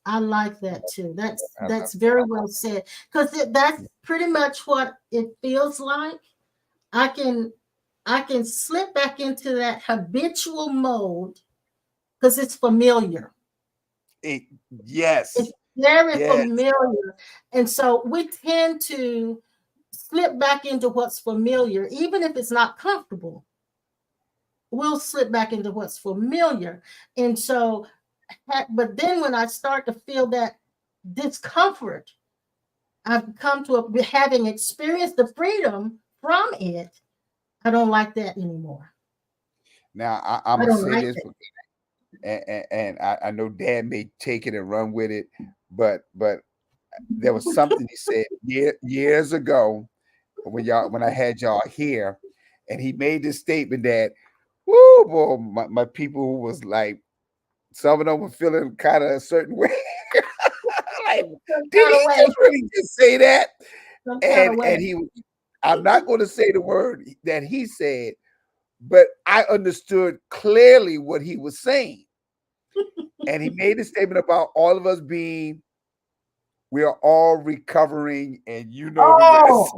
I like that too. I That's love very well said, because that's pretty much what it feels like. I can slip back into that habitual mode because it's familiar. it. Yes, It's very yes. familiar. And so we tend to slip back into what's familiar, even if it's not comfortable. We'll slip back into what's familiar. And so, but then when I start to feel that discomfort, I've come to having experienced the freedom from it. I don't like that anymore. Now I'm I gonna don't say like this, it. and I know Dad may take it and run with it, but there was something he said years ago when I had y'all here, and he made this statement that, whoo, boy, my people who was like, some of them were feeling kind of a certain way. Like, Some did kind he of way. just really just say that? Some kind of way. And I'm not going to say the word that he said, but I understood clearly what he was saying. And he made a statement about all of us being, we are all recovering, and you know the rest. Oh,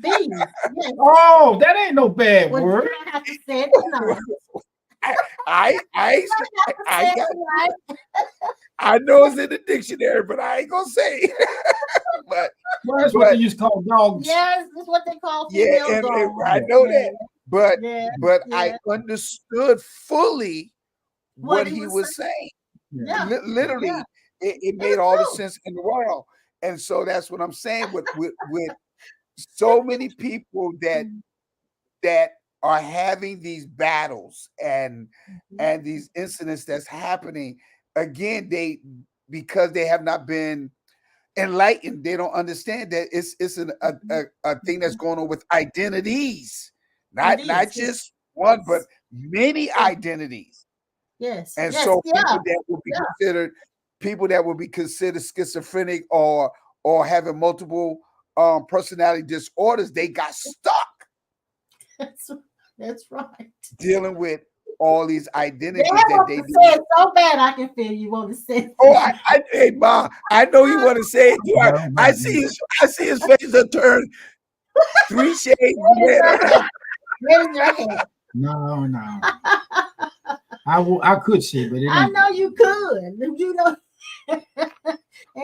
Bees. Yes. oh, that ain't no bad Well, word. you don't have to say it tonight. I You don't have to say I it got tonight. I know it's in the dictionary, but I ain't gonna say. but Well, that's what they but used to call dogs. Yes, it's what they call yeah, female and dogs. I know Yeah, that. But yeah, but I yeah. understood fully What what he he was was saying. saying. Yeah. Yeah, yeah. Literally, it It made was all the true. sense in the world. And so that's what I'm saying with so many people that are having these battles Mhm. and these incidents that's happening again, they, because they have not been enlightened, they don't understand that it's Mhm. a thing that's Mhm. going on with identities, It not is. Yes. just one but Yes. many Yes. identities. Yes. And Yes. so Yeah. Yeah. people that would be considered schizophrenic or having multiple personality disorders, they got stuck That's, that's right. dealing with all these Dad identities that wants they to say didn't. it so bad. I can feel you want to say Oh, it. hey, Ma, I know you want to say it too. Well, I see his face to turn three shades Raise your redder. hand. Raise your hand. no. I could see, but it I ain't. know you could. You know, and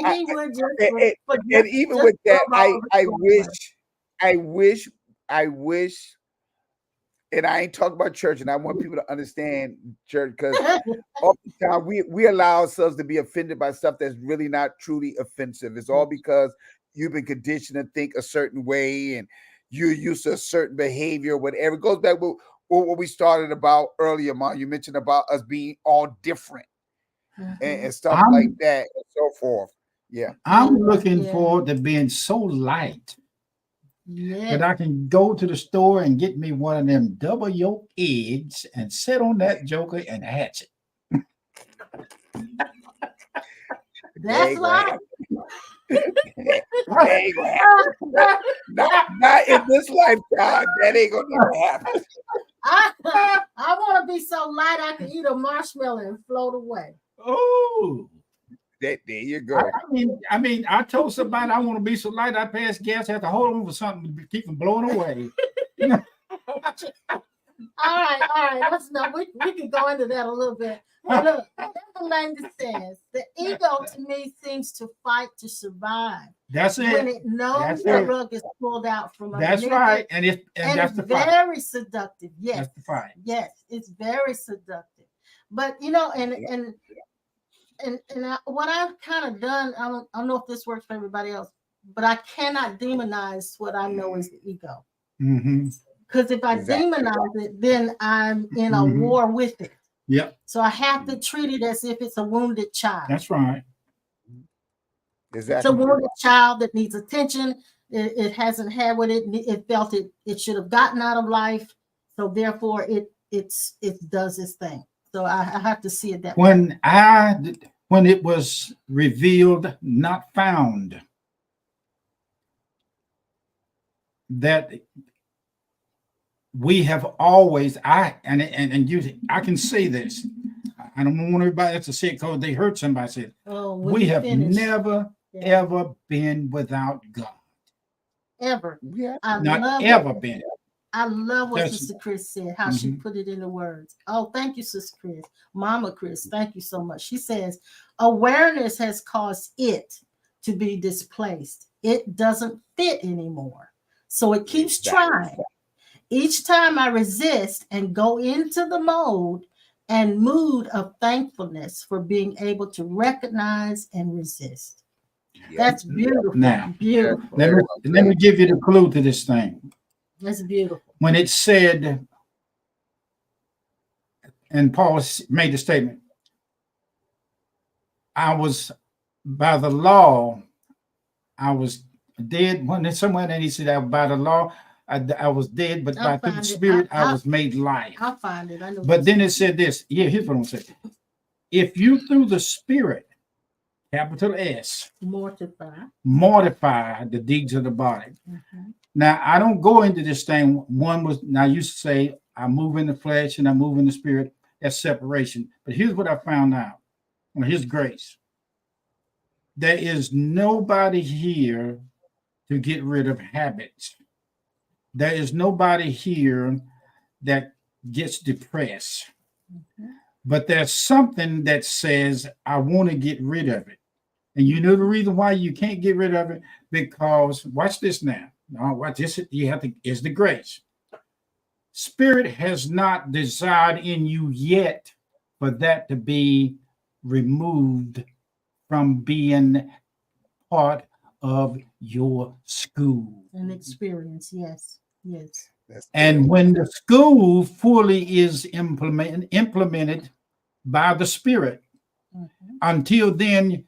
I, he would just and, and for and even just with that, rub all over I you wish, anyway. I wish, I wish, and I ain't talking about church, and I want people to understand church because oftentimes we allow ourselves to be offended by stuff that's really not truly offensive. It's all because you've been conditioned to think a certain way and you're used to a certain behavior, whatever. It goes back with what we started about earlier, Mom. You mentioned about us being all different Mhm. and stuff like I'm that and so forth. Yeah. I'm Yeah, looking yeah, forward to being so light that yes. I can go to the store and get me one of them double yolk eggs and sit on that joker and hatch it. They That's ain't gonna right. happen. They ain't gonna happen. Not in this lifetime. That ain't gonna never happen. I want to be so light I can eat a marshmallow and float away. Oh, There you I, go. I mean, I told somebody I want to be so light I pass gas, have to hold on for something to keep from blowing away. All right. Let's know. We can go into that a little bit. Look, Linda says the ego to me seems to fight to survive That's when it. it knows That's the it. rug is pulled out from That's underneath right. it, And and that's it's the fight. very seductive. Yes, That's the fight. yes, it's very seductive. But you know, what I've kind of done, I don't know if this works for everybody else, but I cannot demonize what I know is the ego. Mm-hmm. Because if I Exactly. demonize it, then I'm in a Mm-hmm. war with it. Yep. So I have to treat it as if it's a wounded child. That's right. It's a Exactly. wounded child that needs attention. It hasn't had what it felt it should have gotten out of life. So therefore, it does its thing. So I have to see it that way. When I when it was revealed, not found, that we have always, and you, I can say this. I don't want everybody else to say it because they heard somebody say it. Oh, We have never, yeah. ever been without God. Ever. Yeah. I Not love ever it. been. I love what There's- Sister Chris said, how she Mhm. put it into words. Oh, thank you, Sister Chris. Mama Chris, thank you so much. She says, awareness has caused it to be displaced. It doesn't fit anymore. So it keeps trying. Each time I resist and go into the mode and mood of thankfulness for being able to recognize and resist. Yeah. That's beautiful. Now, Beautiful. let me give you the clue to this thing. That's beautiful. When it said, and Paul made the statement, I was by the law, I was dead. When somewhere then he said, by the law, I was dead, but by through the Spirit, I was made life. I'll find it. I know. But then it said this. Yeah, here's what I'm saying. If you through the Spirit, capital S, mortify the deeds of the body. Mm-hmm. Now, I don't go into this thing. One was, now I used to say, I move in the flesh and I move in the Spirit. That's separation. But here's what I found out on His grace. There is nobody here to get rid of habits. There is nobody here that gets depressed. Mm-hmm. But there's something that says, I want to get rid of it. And you know the reason why you can't get rid of it? Because, watch this now. Watch this. You have to, is the grace. Spirit has not desired in you yet for that to be removed from being part of your school. An experience, yes. And when the school fully is implemented by the Spirit, until then,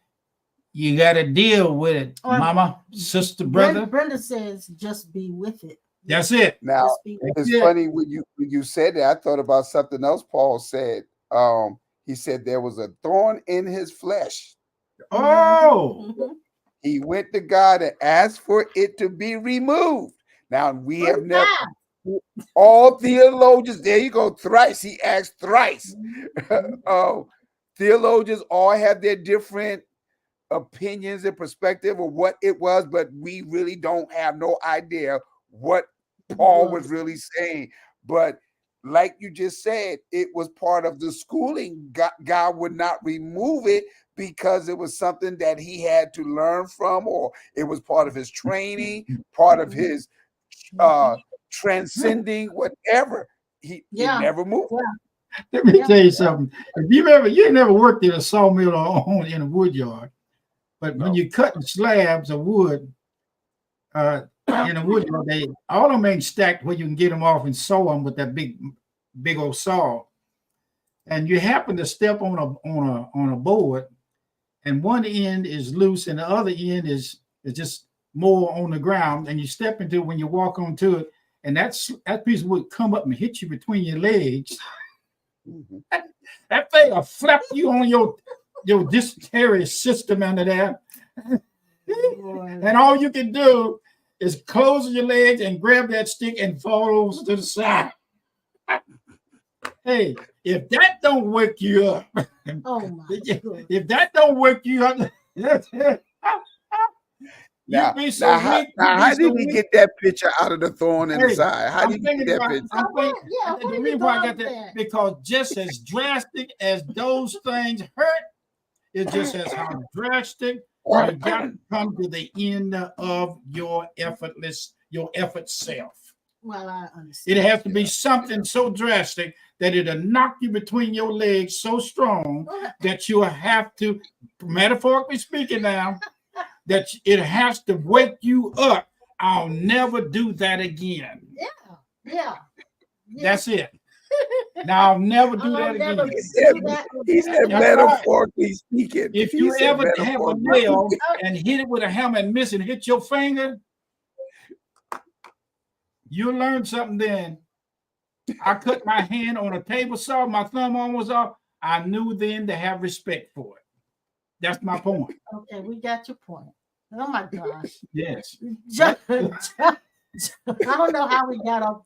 you got to deal with it, mama, sister, brother. Brenda says, just be with it. That's it. Now, it's funny when you said that, I thought about something else Paul said. He said there was a thorn in his flesh. Oh. Mm-hmm. He went to God and asked for it to be removed. Now, we have never, all theologians, there you go, thrice. He asked thrice. Theologians all have their different opinions and perspective of what it was, but we really don't have no idea what Paul was really saying. But like you just said, it was part of the schooling. God would not remove it because it was something that he had to learn from, or it was part of his training, part of his transcending whatever. He never moved. Let me tell you something. If you never worked in a sawmill or in a wood yard, but when you're cutting slabs of wood in a wood yard, all of them ain't stacked where you can get them off and sew them with that big old saw. And you happen to step on a board, and one end is loose and the other end is just more on the ground, and you step into it when you walk onto it, and that piece of wood come up and hit you between your legs. Mm-hmm. That thing will flap you on your dysentery system under there. And all you can do is close your legs and grab that stick and fall over to the side. Hey, if that don't wake you up, if that don't wake you up, now, how did we get that picture out of the thorn in the side? How did you get that picture? The reason why I got that, because just as drastic as those things hurt, it's just as how drastic you got to come to the end of your effort self. Well, I understand. It has to be something so drastic that it'll knock you between your legs so strong that you'll have to, metaphorically speaking now, that it has to wake you up. I'll never do that again. Yeah. That's it. Now I'll never do that again. He said metaphorically speaking. If you ever have a nail and hit it with a hammer and miss and hit your finger, you'll learn something then. I cut my hand on a table saw, my thumb arm was off. I knew then to have respect for it. That's my point. Okay, we got your point. Oh my gosh. Yes. John, I don't know how we got off.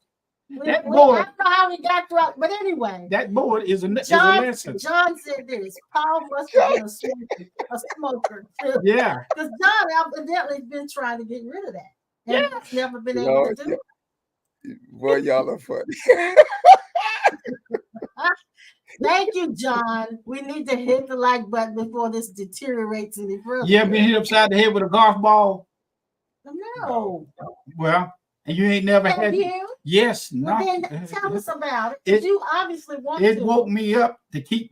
I That don't board, know how we got through, but anyway. that board is a John, lesson. John said this. Paul must have been a smoker too. Yeah. Because John evidently has been trying to get rid of that. And Yeah. he's never been able to do it. Boy, y'all are funny. Thank you, John. We need to hit the like button before this deteriorates any further. You ever been hit upside the head with a golf ball? No. Well, and you ain't never Have had. you? Yes, Well, no. then tell us about it. 'Cause you obviously want It to. woke me up to pay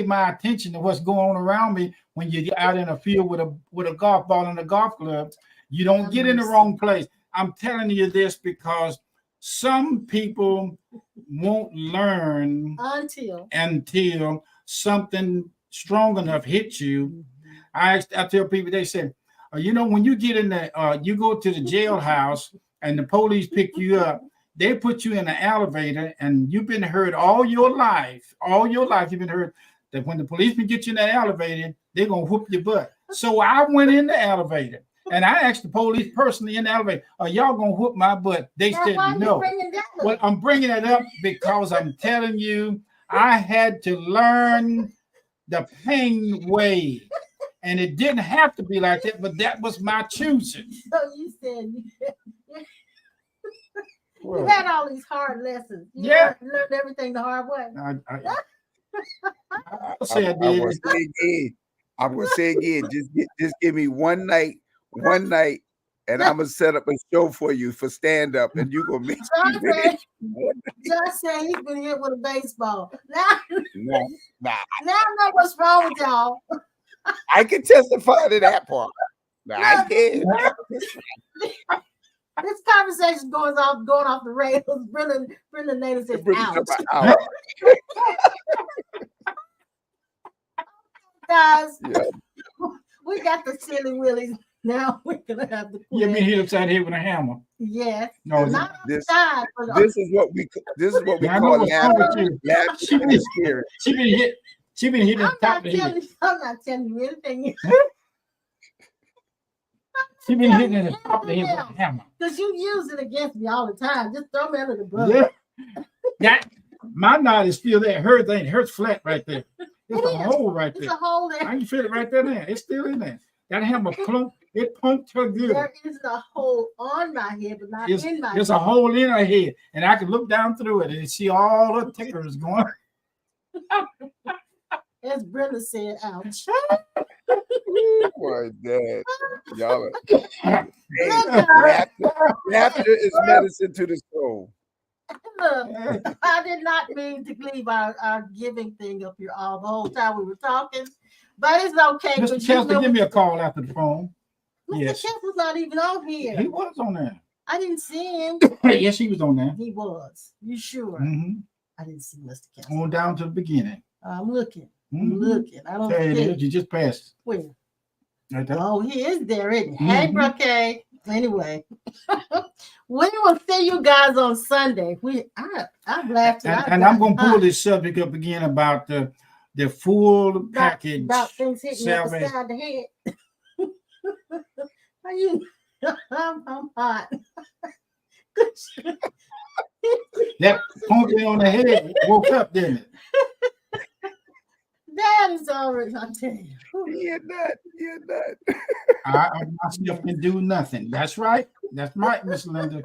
my attention to what's going on around me. When you get out in a field with a golf ball and a golf club, you don't get in the wrong place. I'm telling you this because some people won't learn until something strong enough hits you. I tell people, they say, when you get in the, you go to the jailhouse and the police pick you up, they put you in an elevator and you've been heard all your life. All your life, you've been heard that when the policemen get you in the elevator, they're going to whoop your butt. So I went in the elevator and I asked the police personally in the elevator, are y'all going to whoop my butt? They said no. Well, I'm bringing it up because I'm telling you, I had to learn the pain way. And it didn't have to be like that, but that was my choosing. So you said you had all these hard lessons. You learned everything the hard way. I'll say I did. I'm gonna say again. Just give me one night, and I'm gonna set up a show for you for stand up, and you gonna make. John said he's been hit with a baseball. Now Nah. I know what's wrong with y'all. I can testify to that part. No, I can. This conversation going off the rails. Brenda Nader says, "Ouch." Guys, we got the silly willies. Now we're gonna have the. You been hit upside the head with a hammer? Yes. No, not upside. This is what we call laughter spirit. She been hit on top of the head. I'm not telling you anything. She been hitting at the top of the head with a hammer. Because you use it against me all the time. Just throw me under the bus. Yeah. My knot is still there. Hers flat right there. There's a hole right there. There's a hole there. I can feel it right there now. It's still in there. That hammer punked her good. There is a hole on my head, but not in my head. There's a hole in her head. And I can look down through it and see all the tickers going. As Brenda said, ouch. Boy, Dad. Y'all are... laughter is medicine to the soul. Look, I did not mean to leave our giving thing up here all the whole time we were talking, but it's okay. Mr. Chester, give me a call after the phone. Mr. Chester's not even on here. He was on there. I didn't see him. Yes, he was on there. He was. You sure? Mm-hmm. I didn't see Mr. Chester. On down to the beginning. I'm looking. Mm-hmm. I'm looking. I don't see it. You just passed. Where? Right there. Oh, he is there, isn't he? Hey, okay. Anyway, we will see you guys on Sunday. I'm laughing. And I'm going to pull this subject up again about the full package. About things hitting you upside the head. Are you? I'm hot. That pumping on the head woke up, didn't it? That is already, I tell you. You're not. I myself can do nothing. That's right. That's right, Miss Linda.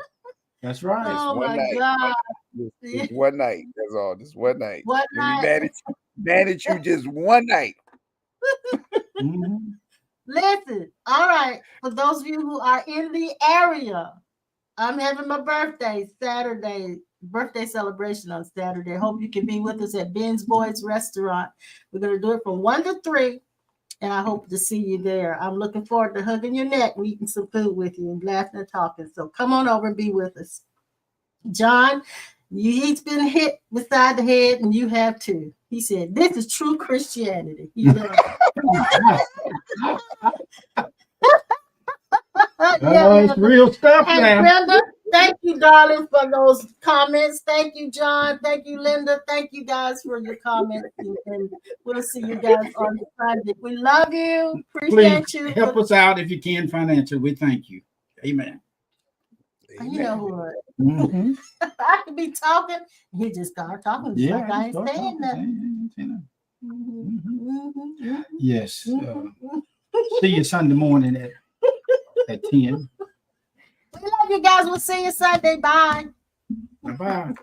That's right. Oh my God. Just one night. That's all. Just one night. What night? Manage you just one night. Mm-hmm. Listen, all right. For those of you who are in the area, I'm having my birthday celebration on Saturday. Hope you can be with us at Ben's Boys Restaurant. We're going to do it from 1 to 3, and I hope to see you there. I'm looking forward to hugging your neck and eating some food with you and laughing and talking. So come on over and be with us. John, he's been hit beside the head, and you have too. He said, this is true Christianity. It's real stuff now. Brenda, thank you, darling, for those comments. Thank you, John. Thank you, Linda. Thank you guys for your comments. And we'll see you guys on Sunday. We love you. Please Appreciate you. help us out if you can financially. We thank you. Amen. You know what? Mm-hmm. I could be talking. He just started talking. Just like I ain't saying nothing. Yes. See you Sunday morning at 10. We love you guys. We'll see you Sunday. Bye. Bye-bye.